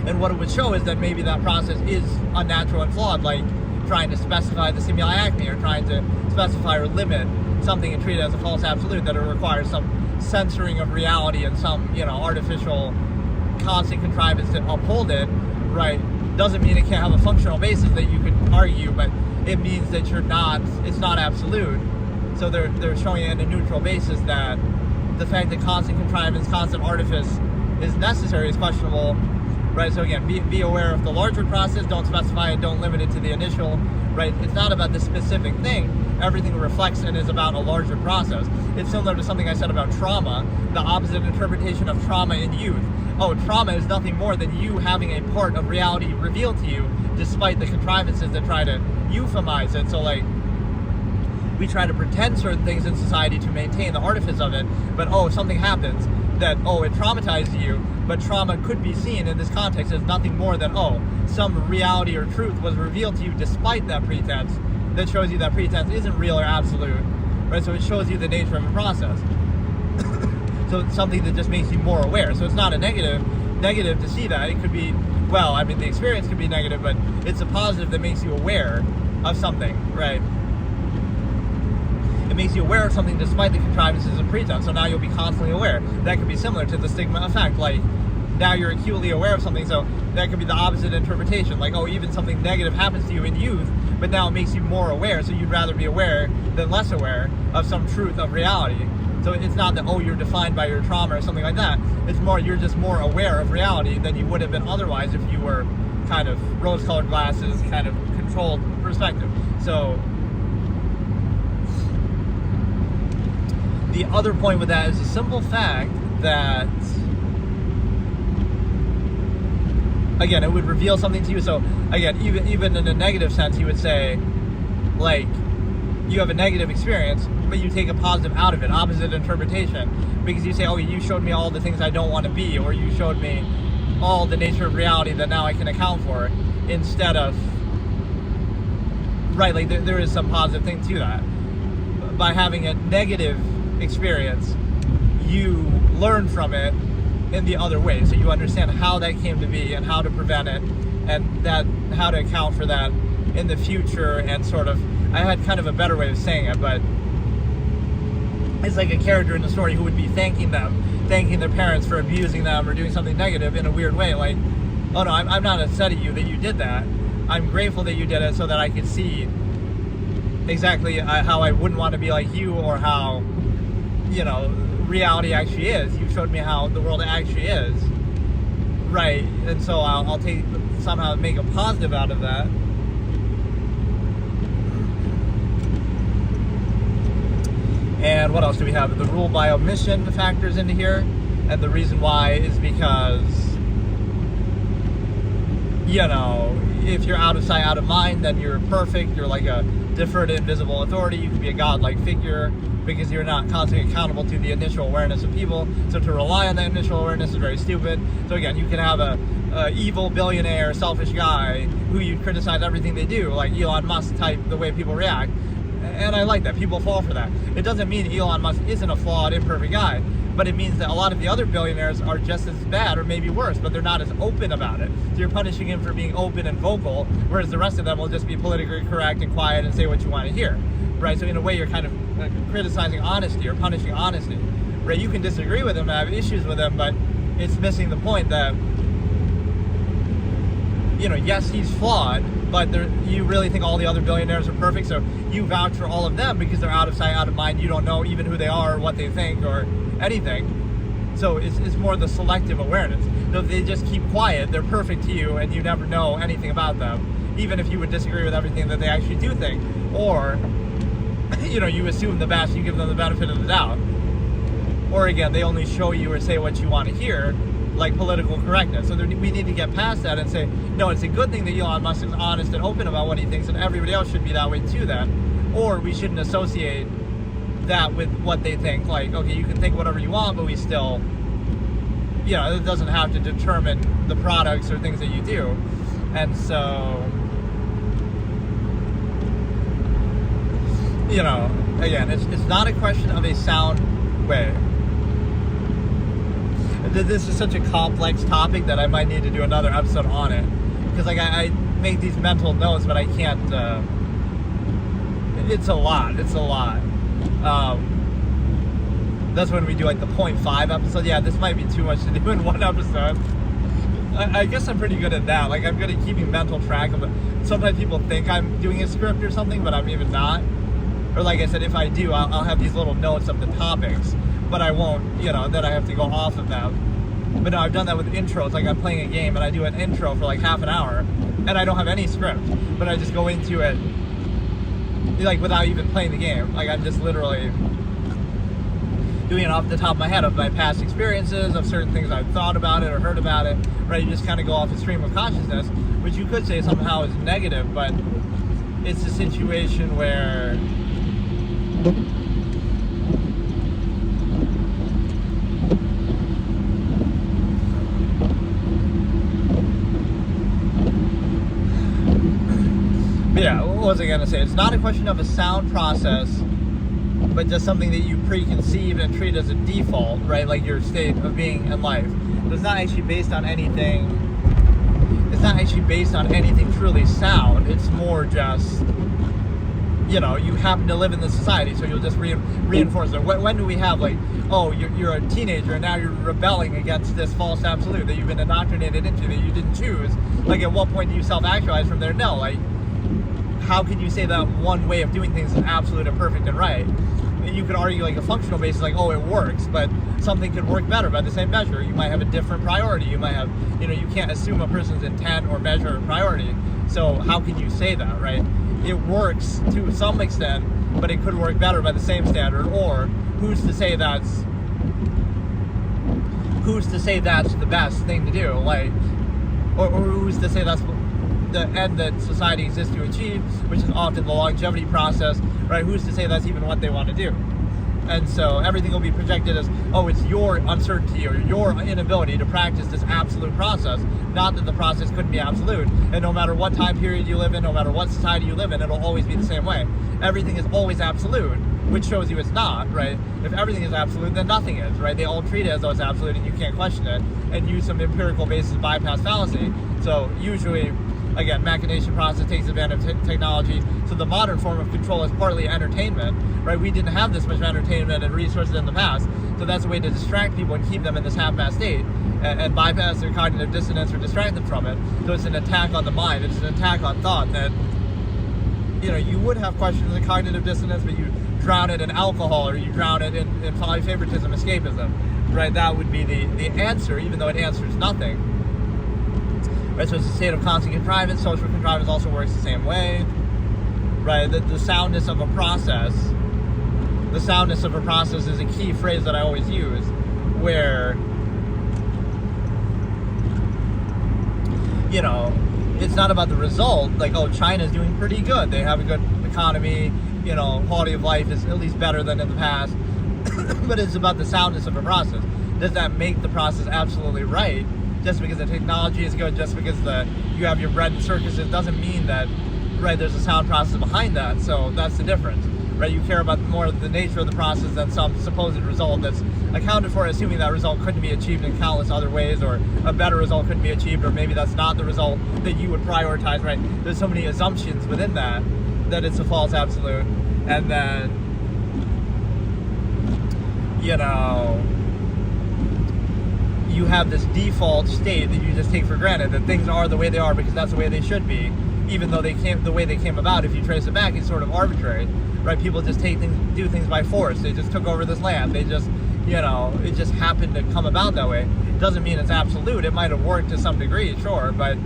And what it would show is that maybe that process is unnatural and flawed, like trying to specify the stimuli acme, or trying to specify or limit something and treat it as a false absolute, that it requires some censoring of reality and some artificial constant contrivance to uphold it, right? Doesn't mean it can't have a functional basis that you could argue, but it means that it's not absolute. So they're showing it in a neutral basis that the fact that constant contrivance, constant artifice is necessary is questionable, right? So again, be aware of the larger process, don't specify it, don't limit it to the initial, right? It's not about the specific thing. Everything reflects and is about a larger process. It's similar to something I said about trauma, the opposite interpretation of trauma in youth. Oh, trauma is nothing more than you having a part of reality revealed to you, despite the contrivances that try to euphemize it. So like, we try to pretend certain things in society to maintain the artifice of it, but something happens that, it traumatized you, but trauma could be seen in this context as nothing more than, some reality or truth was revealed to you despite that pretense, that shows you that pretense isn't real or absolute, right? So it shows you the nature of the process. So it's something that just makes you more aware. So it's not a negative to see that. It could be, the experience could be negative, but it's a positive that makes you aware of something, right? It makes you aware of something despite the contrivances and pretense. So now you'll be constantly aware. That could be similar to the stigma effect. Like, now you're acutely aware of something, so that could be the opposite interpretation. Like, even something negative happens to you in youth, but now it makes you more aware, so you'd rather be aware than less aware of some truth of reality. So it's not that, you're defined by your trauma or something like that. It's more, you're just more aware of reality than you would have been otherwise if you were kind of rose-colored glasses, kind of controlled perspective. So the other point with that is the simple fact that, again, it would reveal something to you. So again, even in a negative sense, you would say, like, you have a negative experience, but you take a positive out of it, opposite interpretation, because you say, you showed me all the things I don't want to be, or you showed me all the nature of reality that now I can account for, instead of, right, like there is some positive thing to that. By having a negative experience, you learn from it in the other way, so you understand how that came to be and how to prevent it, and that how to account for that in the future. And sort of, I had kind of a better way of saying it, but it's like a character in the story who would be thanking their parents for abusing them or doing something negative in a weird way, like, oh no, I'm not upset at you that you did that, I'm grateful that you did it so that I could see exactly how I wouldn't want to be like you, or how, reality actually is. You showed me how the world actually is, right? And so I'll somehow make a positive out of that. And what else do we have? The rule by omission factors into here, and the reason why is because, if you're out of sight, out of mind, then you're perfect. You're like a deferred invisible authority. You can be a godlike figure because you're not constantly accountable to the initial awareness of people. So to rely on that initial awareness is very stupid. So again, you can have a evil billionaire, selfish guy who you criticize everything they do, like Elon Musk type, the way people react. And I like that. People fall for that. It doesn't mean Elon Musk isn't a flawed, imperfect guy, but it means that a lot of the other billionaires are just as bad, or maybe worse, but they're not as open about it. So you're punishing him for being open and vocal, whereas the rest of them will just be politically correct and quiet and say what you want to hear, right? So in a way, you're kind of criticizing honesty or punishing honesty, right? You can disagree with him and have issues with him, but it's missing the point that, yes, he's flawed, but you really think all the other billionaires are perfect, so you vouch for all of them because they're out of sight, out of mind. You don't know even who they are or what they think or anything. So it's more the selective awareness. So if they just keep quiet, they're perfect to you, and you never know anything about them, even if you would disagree with everything that they actually do think. Or, you assume the best, you give them the benefit of the doubt. Or again, they only show you or say what you want to hear, like political correctness. So we need to get past that and say, no, it's a good thing that Elon Musk is honest and open about what he thinks, and everybody else should be that way too then. Or we shouldn't associate that with what they think. Like, okay, you can think whatever you want, but we still, it doesn't have to determine the products or things that you do. And so, again, it's not a question of a sound way. This is such a complex topic that I might need to do another episode on it, because like I make these mental notes, but I can't. It's a lot. That's when we do like the 0.5 episode. Yeah, this might be too much to do in one episode. I guess I'm pretty good at that. Like, I'm good at keeping mental track of it. Sometimes people think I'm doing a script or something, but I'm even not. Or like I said, if I do, I'll have these little notes of the topics. but I won't, then I have to go off of them. But no, I've done that with intros. Like, I'm playing a game and I do an intro for like half an hour and I don't have any script, but I just go into it like without even playing the game. Like, I'm just literally doing it off the top of my head of my past experiences, of certain things I've thought about it or heard about it, right? You just kind of go off a stream of consciousness, which you could say somehow is negative, but it's a situation where yeah, what was I going to say? It's not a question of a sound process, but just something that you preconceive and treat as a default, right? Like your state of being in life. It's not actually based on anything. It's not actually based on anything truly sound. It's more just, you happen to live in this society, so you'll just reinforce it. When do we have, like, oh, you're a teenager and now you're rebelling against this false absolute that you've been indoctrinated into, that you didn't choose? Like, at what point do you self-actualize from there? No, like, how can you say that one way of doing things is absolute and perfect and right? You could argue like a functional basis, like, oh, it works, but something could work better by the same measure. You might have a different priority. You might have, you can't assume a person's intent or measure of priority. So how can you say that, right? It works to some extent, but it could work better by the same standard. Or who's to say that's the best thing to do? Like, or who's to say that's the end that society exists to achieve, which is often the longevity process, right? Who's to say that's even what they want to do? And so everything will be projected as, oh, it's your uncertainty or your inability to practice this absolute process. Not that the process couldn't be absolute. And no matter what time period you live in, no matter what society you live in, it'll always be the same way. Everything is always absolute, which shows you it's not, right? If everything is absolute, then nothing is, right? They all treat it as though it's absolute and you can't question it, and use some empirical basis bypass fallacy. So usually, again, machination process takes advantage of technology. So the modern form of control is partly entertainment, right? We didn't have this much entertainment and resources in the past. So that's a way to distract people and keep them in this half-assed state and bypass their cognitive dissonance or distract them from it. So it's an attack on the mind. It's an attack on thought that, you would have questions of cognitive dissonance, but you drown it in alcohol or you drown it in polyfavoritism, escapism, right? That would be the answer, even though it answers nothing. Right, so it's a state of constant contrivance. Social contrivance also works the same way, right? The soundness of a process. The soundness of a process is a key phrase that I always use, where, it's not about the result. Like, oh, China's doing pretty good. They have a good economy. Quality of life is at least better than in the past. But it's about the soundness of a process. Does that make the process absolutely right? Just because the technology is good, just because you have your bread and circuses, doesn't mean that, right, there's a sound process behind that. So that's the difference, right? You care about more the nature of the process than some supposed result that's accounted for, assuming that result couldn't be achieved in countless other ways, or a better result couldn't be achieved, or maybe that's not the result that you would prioritize, right? There's so many assumptions within that it's a false absolute. And then, you have this default state that you just take for granted, that things are the way they are because that's the way they should be, even though the way they came about, if you trace it back, is sort of arbitrary, right? People just do things by force. They just took over this land. They just, it just happened to come about that way. It doesn't mean it's absolute. It might have worked to some degree, sure, but,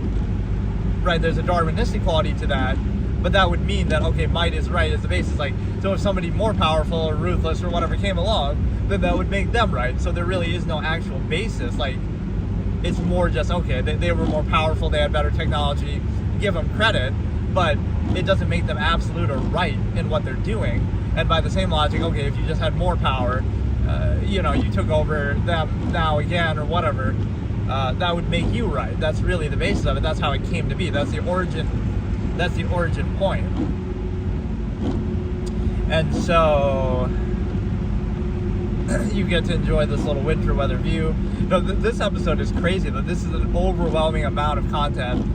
right, there's a Darwinistic quality to that. But that would mean that, okay, might is right as the basis. Like, so if somebody more powerful or ruthless or whatever came along, then that would make them right. So there really is no actual basis. Like, it's more just, okay, they were more powerful, they had better technology, give them credit, but it doesn't make them absolute or right in what they're doing. And by the same logic, okay, if you just had more power, you took over them now again or whatever, that would make you right. That's really the basis of it. That's how it came to be. That's the origin point. And so you get to enjoy this little winter weather view. This episode is crazy, though. This is an overwhelming amount of content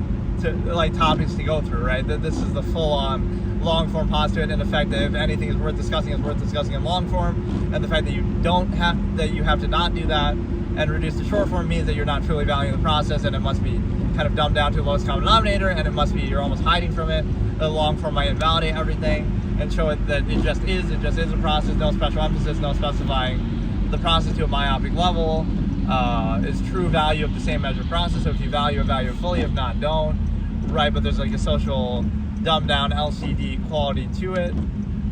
topics to go through, right? This is the full-on long-form postulate, and the fact that if anything is worth discussing in long form, and the fact that you have to not do that and reduce to short form means that you're not truly valuing the process, and it must be kind of dumbed down to the lowest common denominator, and it must be you're almost hiding from it. The long form might invalidate everything and show it that it just is a process, no special emphasis, no specifying the process to a myopic level. Is true value of the same measured process. So if you value it fully, if not, don't. Right, but there's like a social dumbed down LCD quality to it.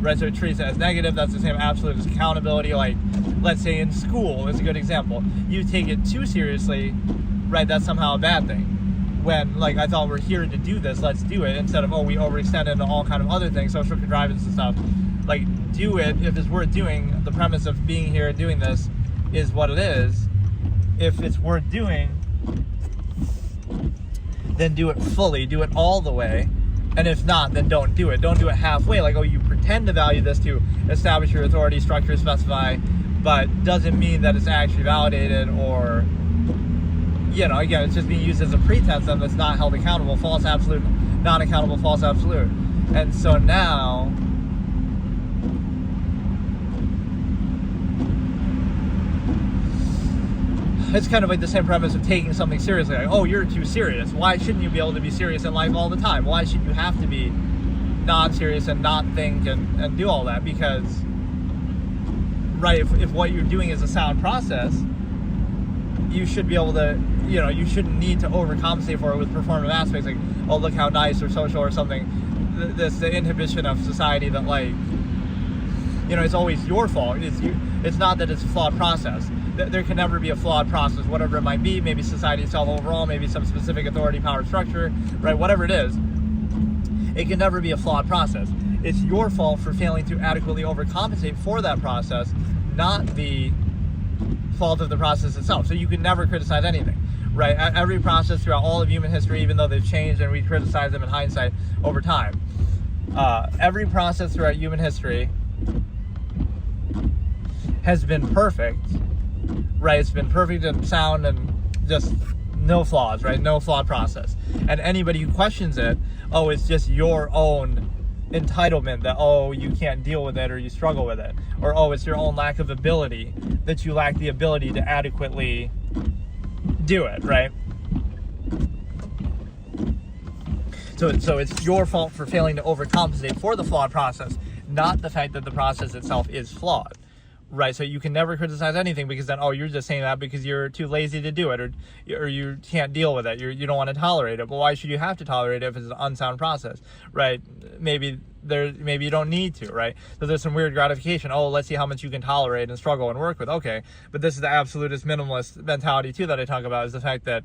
Right, so it treats it as negative. That's the same absolute as accountability. Like, let's say in school is a good example. You take it too seriously, right, that's somehow a bad thing. When, like, I thought we're here to do this, let's do it, instead of, oh, we overextend into all kind of other things, social contrivance and stuff. Like, do it if it's worth doing. The premise of being here and doing this is what it is. If it's worth doing, then do it fully, do it all the way. And if not, then don't do it. Don't do it halfway. Like, oh, you pretend to value this to establish your authority, structure, specify, but doesn't mean that it's actually validated, or, you know, again, it's just being used as a pretense and that's not held accountable. False absolute, non-accountable, false absolute. And so now, it's kind of like the same premise of taking something seriously. Like, oh, you're too serious. Why shouldn't you be able to be serious in life all the time? Why should you have to be non-serious and not think and do all that? Because, right, if what you're doing is a sound process, you should be able to, you know, you shouldn't need to overcompensate for it with performative aspects. Like, oh, look how nice or social or something. The inhibition of society that, like, you know, it's always your fault. It's not that it's a flawed process. There can never be a flawed process, whatever it might be. Maybe society itself overall, maybe some specific authority, power, structure, right? Whatever it is, it can never be a flawed process. It's your fault for failing to adequately overcompensate for that process, not the fault of the process itself. So you can never criticize anything, right? Every process throughout all of human history, even though they've changed and we criticize them in hindsight over time, every process throughout human history has been perfect, right? It's been perfect and sound and just no flaws, right? No flawed process. And anybody who questions it, oh, it's just your own entitlement that, oh, you can't deal with it or you struggle with it, or oh, it's your own lack of ability, that you lack the ability to adequately do it, right? So it's your fault for failing to overcompensate for the flawed process, not the fact that the process itself is flawed. Right, so you can never criticize anything because then, oh, you're just saying that because you're too lazy to do it, or you can't deal with it, you don't want to tolerate it. But why should you have to tolerate it if it's an unsound process, right? Maybe you don't need to, right? So there's some weird gratification. Oh, let's see how much you can tolerate and struggle and work with. Okay, but this is the absolutist minimalist mentality too that I talk about, is the fact that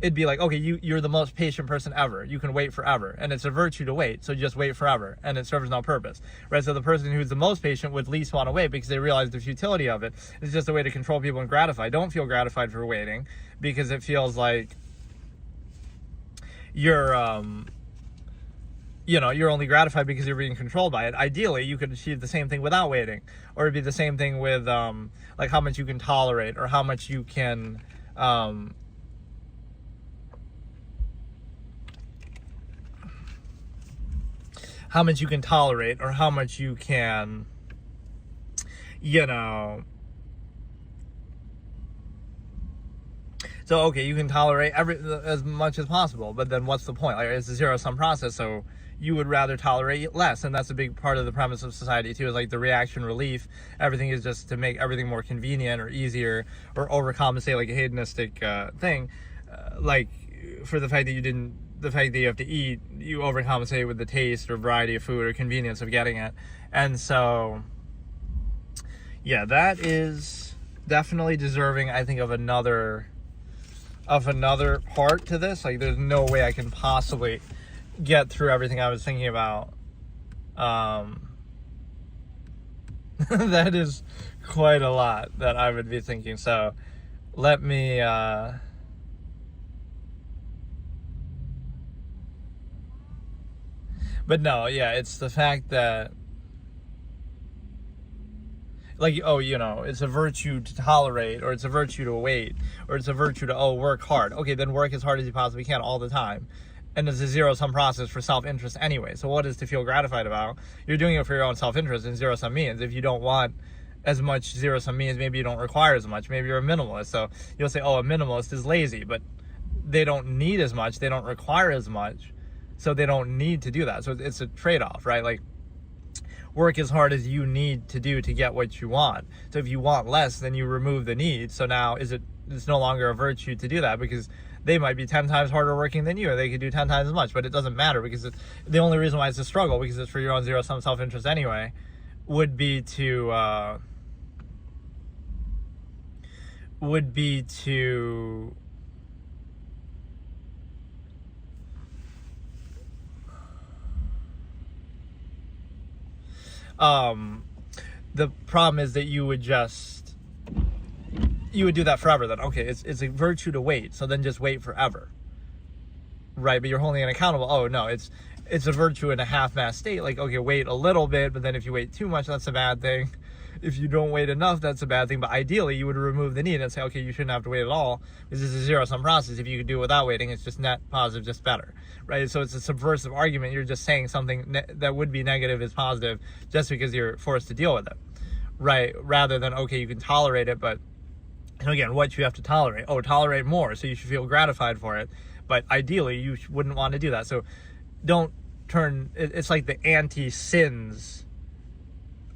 it'd be like, okay, you're the most patient person ever. You can wait forever. And it's a virtue to wait. So just wait forever. And it serves no purpose. Right? So the person who's the most patient would least want to wait because they realize the futility of it. It's just a way to control people and gratify. Don't feel gratified for waiting because it feels like you're only gratified because you're being controlled by it. Ideally, you could achieve the same thing without waiting. Or it'd be the same thing with like how much you can tolerate or how much you can tolerate, or how much you can, so okay, you can tolerate as much as possible, but then what's the point? Like, it's a zero-sum process, so you would rather tolerate less, and that's a big part of the premise of society too, is like the reaction relief. Everything is just to make everything more convenient or easier, or overcompensate, like a hedonistic thing, like for the fact that you have to eat, you overcompensate with the taste or variety of food or convenience of getting it. And so, yeah, that is definitely deserving, I think, of another part to this. Like, there's no way I can possibly get through everything I was thinking about. That is quite a lot that I would be thinking. So let me but no, yeah, it's the fact that, like, oh, it's a virtue to tolerate, or it's a virtue to wait, or it's a virtue to, work hard. Okay, then work as hard as you possibly can all the time. And it's a zero-sum process for self-interest anyway. So what is to feel gratified about? You're doing it for your own self-interest, and zero-sum means if you don't want as much zero-sum means, maybe you don't require as much. Maybe you're a minimalist. So you'll say, oh, a minimalist is lazy, but they don't need as much. They don't require as much. So they don't need to do that. So it's a trade-off, right? Like, work as hard as you need to do to get what you want. So if you want less, then you remove the need. So now it's no longer a virtue to do that, because they might be 10 times harder working than you, or they could do 10 times as much, but it doesn't matter, because the only reason why it's a struggle, because it's for your own zero-sum self-interest anyway, would be to the problem is that you would do that forever. Then okay, it's a virtue to wait, so then just wait forever, right? But you're holding it accountable. Oh no, it's a virtue in a half-mast state. Like, okay, wait a little bit, but then if you wait too much, that's a bad thing. If you don't wait enough, that's a bad thing. But ideally, you would remove the need and say, okay, you shouldn't have to wait at all, because this is a zero-sum process. If you could do it without waiting, it's just net positive, just better, right? So it's a subversive argument. You're just saying something that would be negative is positive just because you're forced to deal with it, right? Rather than, okay, you can tolerate it, but, and again, what you have to tolerate? Oh, tolerate more, so you should feel gratified for it. But ideally, you wouldn't want to do that. So don't turn, it's like the anti-sins,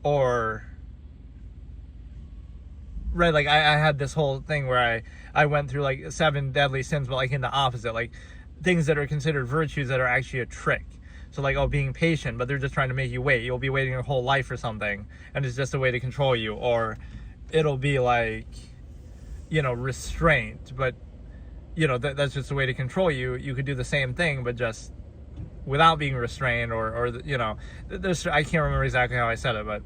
or... right, like I had this whole thing where I went through like 7 deadly sins, but like in the opposite, like things that are considered virtues that are actually a trick. So like, oh, being patient, but they're just trying to make you wait. You'll be waiting your whole life for something, and it's just a way to control you. Or it'll be like, restraint, but that's just a way to control you. You could do the same thing, but just without being restrained, or there's, I can't remember exactly how I said it, but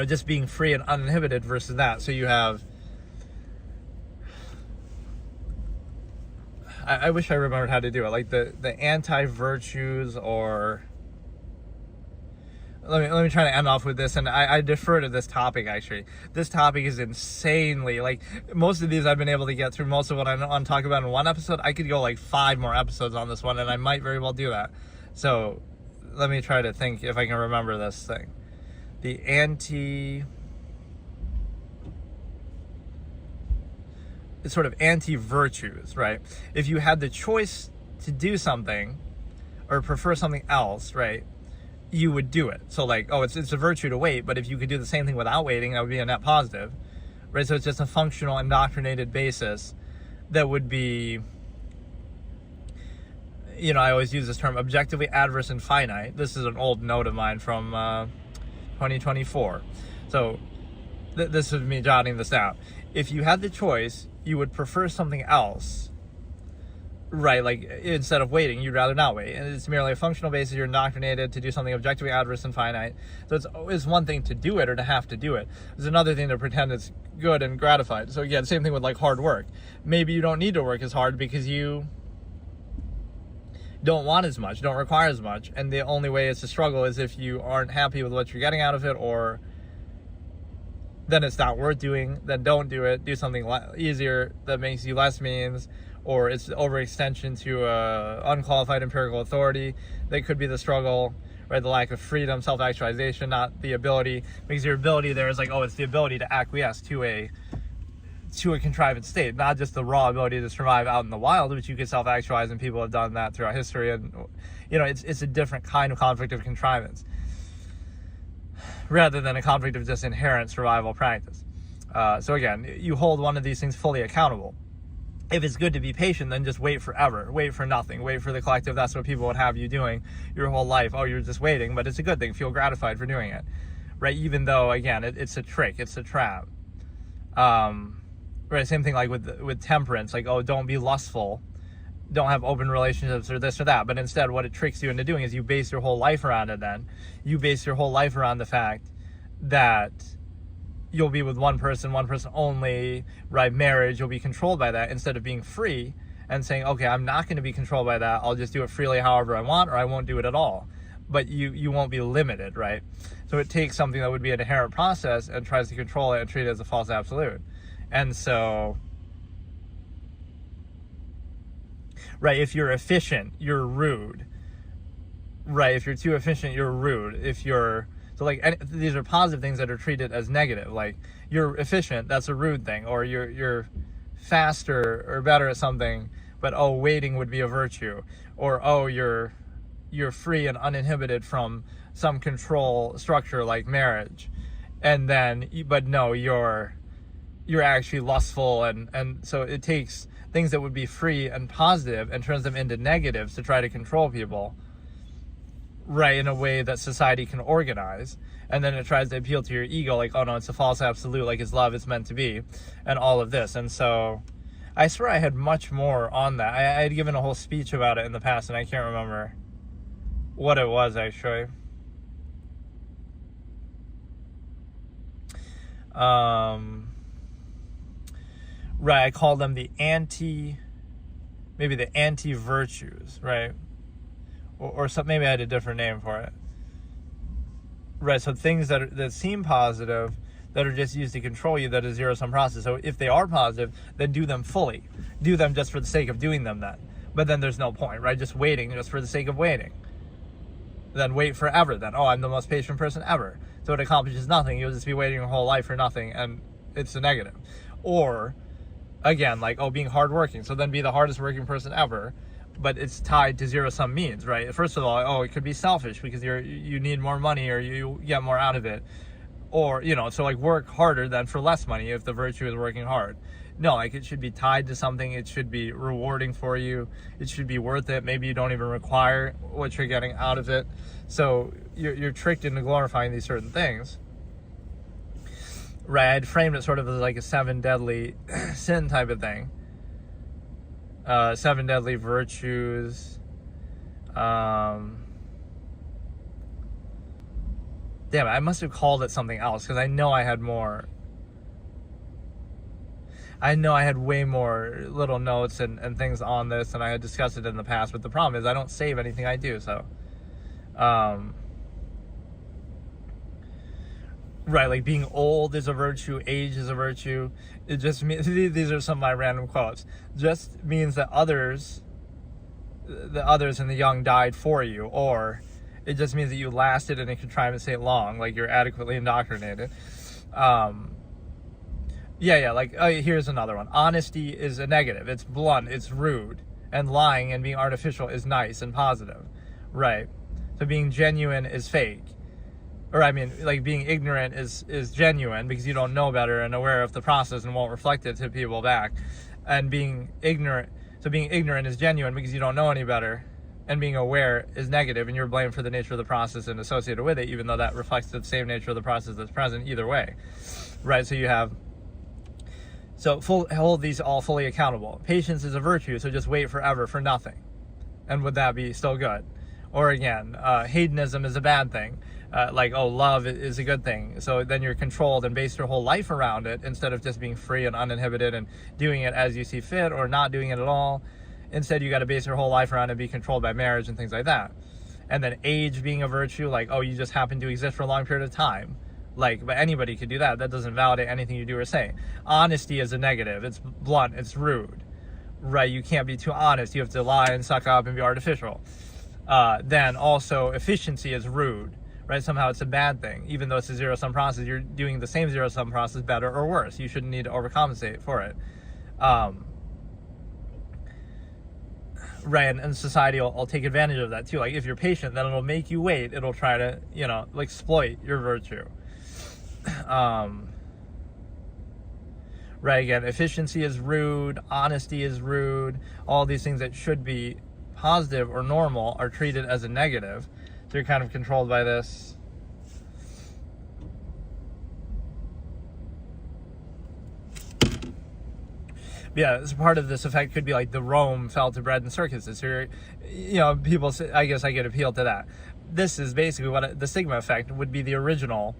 just being free and uninhibited versus that. So you have, I wish I remembered how to do it, like the anti-virtues, or let me try to end off with this, and I defer to this topic. Actually, this topic is insanely, like, most of these I've been able to get through most of what I want to talk about in one episode. I could go like 5 more episodes on this one, and I might very well do that. So let me try to think if I can remember this thing. The it's sort of anti-virtues, right? If you had the choice to do something or prefer something else, right, you would do it. So like, oh, it's a virtue to wait, but if you could do the same thing without waiting, that would be a net positive, right? So it's just a functional, indoctrinated basis that would be, I always use this term, objectively adverse and finite. This is an old note of mine from 2024. So this is me jotting this down. If you had the choice, you would prefer something else, right? Like, instead of waiting, you'd rather not wait. And it's merely a functional basis. You're indoctrinated to do something objectively adverse and finite. So it's one thing to do it or to have to do it. There's another thing to pretend it's good and gratified. So again, same thing with like hard work. Maybe you don't need to work as hard because you don't want as much, don't require as much, and the only way it's a struggle is if you aren't happy with what you're getting out of it, or then it's not worth doing. Then don't do it. Do something easier that makes you less means, or it's overextension to unqualified empirical authority. That could be the struggle, right? The lack of freedom, self-actualization, not the ability, because your ability there is like, oh, it's the ability to acquiesce to a contrived state, not just the raw ability to survive out in the wild, which you could self-actualize, and people have done that throughout history. And it's a different kind of conflict of contrivance, rather than a conflict of just inherent survival practice. So again, you hold one of these things fully accountable. If it's good to be patient, then just wait forever. Wait for nothing. Wait for the collective. That's what people would have you doing your whole life. Oh, you're just waiting, but it's a good thing. Feel gratified for doing it, right? Even though, again, it's a trick. It's a trap. Right, same thing like with temperance, like, oh, don't be lustful, don't have open relationships, or this or that. But instead, what it tricks you into doing is you base your whole life around it. Then you base your whole life around the fact that you'll be with one person only, right? Marriage, you'll be controlled by that, instead of being free and saying, okay, I'm not going to be controlled by that. I'll just do it freely however I want, or I won't do it at all. But you won't be limited, right? So it takes something that would be an inherent process and tries to control it and treat it as a false absolute. And so, right, if you're efficient, you're rude, right? If you're too efficient, you're rude. So like, these are positive things that are treated as negative. Like, you're efficient, that's a rude thing. Or you're faster or better at something, but oh, waiting would be a virtue. Or oh, you're you're free and uninhibited from some control structure like marriage, and then but no, you're actually lustful, and so it takes things that would be free and positive and turns them into negatives to try to control people, right, in a way that society can organize. And then it tries to appeal to your ego, like, oh no, it's a false absolute, like it's love, it's meant to be, and all of this. And so I swear I had much more on that. I had given a whole speech about it in the past, and I can't remember what it was, actually. Right, I call them the anti-virtues, right? Or some, maybe I had a different name for it. Right, so things that seem positive, that are just used to control you, that is zero-sum process. So if they are positive, then do them fully. Do them just for the sake of doing them then. But then there's no point, right? Just waiting just for the sake of waiting. Then wait forever then. Oh, I'm the most patient person ever. So it accomplishes nothing. You'll just be waiting your whole life for nothing, and it's a negative. Or, again, like, oh, being hardworking. So then be the hardest working person ever. But it's tied to zero-sum means, right? First of all, oh, it could be selfish because you need more money or you get more out of it. Or, so like work harder than for less money if the virtue is working hard. No, like it should be tied to something. It should be rewarding for you. It should be worth it. Maybe you don't even require what you're getting out of it. So you're tricked into glorifying these certain things. Right, I'd framed it sort of as like a 7 deadly sin type of thing. 7 deadly virtues. Damn it, I must have called it something else because I know I had more. I know I had way more little notes and things on this, and I had discussed it in the past, but the problem is I don't save anything I do, so. Right, like being old is a virtue, age is a virtue. It just means, these are some of my random quotes, just means that the others and the young died for you, or it just means that you lasted in a contrivance state long, like you're adequately indoctrinated. Here's another one. Honesty is a negative. It's blunt, it's rude. And lying and being artificial is nice and positive. Right. So being genuine is fake. Or I mean, like being ignorant is genuine because you don't know better and aware of the process and won't reflect it to people back. And being ignorant is genuine because you don't know any better. And being aware is negative, and you're blamed for the nature of the process and associated with it, even though that reflects the same nature of the process that's present either way. Right, hold these all fully accountable. Patience is a virtue, so just wait forever for nothing. And would that be still good? Or again, hedonism is a bad thing. Love is a good thing. So then you're controlled and base your whole life around it instead of just being free and uninhibited and doing it as you see fit or not doing it at all. Instead, you got to base your whole life around it, be controlled by marriage and things like that. And then age being a virtue, like, oh, you just happen to exist for a long period of time. But anybody could do that. That doesn't validate anything you do or say. Honesty is a negative. It's blunt. It's rude. Right? You can't be too honest. You have to lie and suck up and be artificial. Then also, efficiency is rude. Right? Somehow it's a bad thing. Even though it's a zero-sum process, you're doing the same zero-sum process better or worse. You shouldn't need to overcompensate for it. Right, and society will take advantage of that too. Like if you're patient, then it'll make you wait. It'll try to, exploit your virtue. Right, again, efficiency is rude, honesty is rude. All these things that should be positive or normal are treated as a negative. So you're kind of controlled by this. Yeah, as part of this effect could be like the Rome fell to bread and circuses. So people say, I guess I get appealed to that. This is basically what the Stigma effect would be, the original,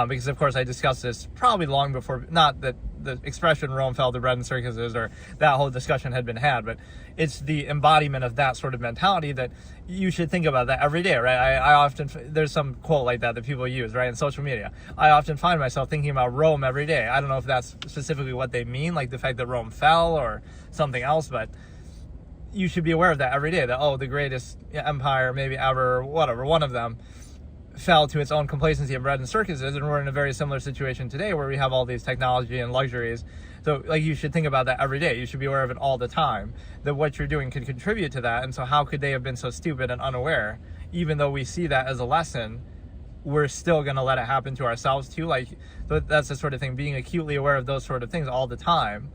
because of course I discussed this probably long before, not that the expression Rome fell to bread and circuses or that whole discussion had been had, but it's the embodiment of that sort of mentality that you should think about that every day, right? I often, there's some quote like that people use, right, in social media. I often find myself thinking about Rome every day. I don't know if that's specifically what they mean, like the fact that Rome fell or something else, but you should be aware of that every day, that, oh, the greatest empire maybe ever, or whatever, one of them, fell to its own complacency and bread and circuses, and we're in a very similar situation today where we have all these technology and luxuries. So like, you should think about that every day. You should be aware of it all the time, that what you're doing could contribute to that. And so how could they have been so stupid and unaware? Even though we see that as a lesson, we're still going to let it happen to ourselves too. Like, that's the sort of thing, being acutely aware of those sort of things all the time.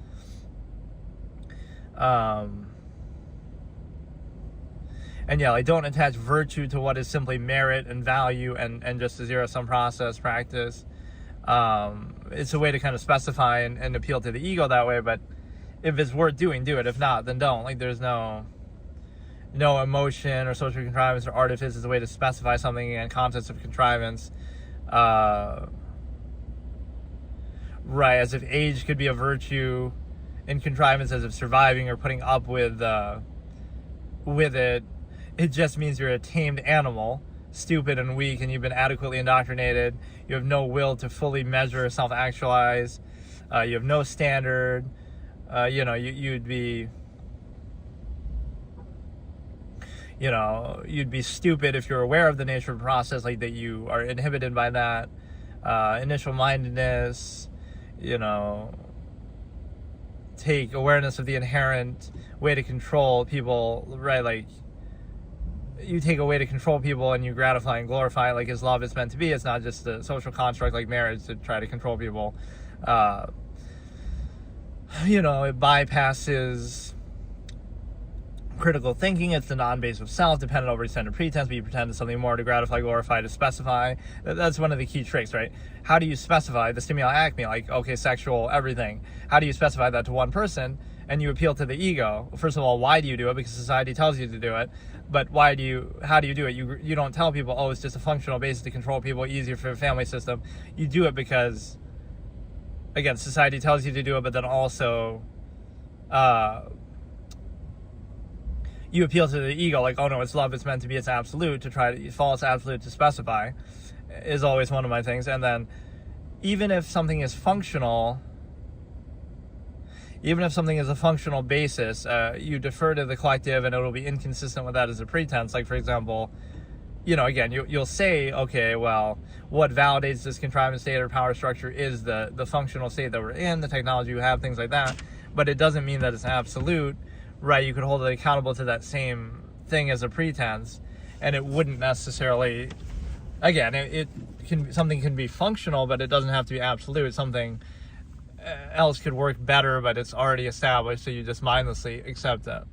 And yeah, like, don't attach virtue to what is simply merit and value and just a zero-sum process practice. It's a way to kind of specify and appeal to the ego that way, but if it's worth doing, do it. If not, then don't. Like, there's no emotion or social contrivance or artifice is a way to specify something in context of contrivance. Right, as if age could be a virtue in contrivance, as if surviving or putting up with it. It just means you're a tamed animal, stupid and weak, and you've been adequately indoctrinated. You have no will to fully measure, self-actualize. You have no standard. You'd be stupid if you're aware of the nature of the process, like that you are inhibited by that. Initial mindedness, take awareness of the inherent way to control people, right? Like, you take a way to control people and you gratify and glorify it like as love is meant to be. It's not just a social construct like marriage to try to control people. It bypasses critical thinking. It's the non-basic self, dependent over extended pretense, but you pretend to something more to gratify, glorify, to specify. That's one of the key tricks, right? How do you specify the stimuli acme, like, okay, sexual, everything? How do you specify that to one person? And you appeal to the ego. First of all, why do you do it? Because society tells you to do it. But how do you do it? You don't tell people, oh, it's just a functional basis to control people, easier for a family system. You do it because, again, society tells you to do it, but then also you appeal to the ego, like, oh no, it's love, it's meant to be, it's absolute, to try to false absolute to specify is always one of my things. And then even if something is functional, even if something is a functional basis, you defer to the collective and it'll be inconsistent with that as a pretense. Like, for example, again, you'll say, okay, well, what validates this contrivance state or power structure is the functional state that we're in, the technology we have, things like that. But it doesn't mean that it's absolute, right? You could hold it accountable to that same thing as a pretense, and it wouldn't necessarily, again, something can be functional, but it doesn't have to be absolute. Something else could work better, but it's already established, so you just mindlessly accept it.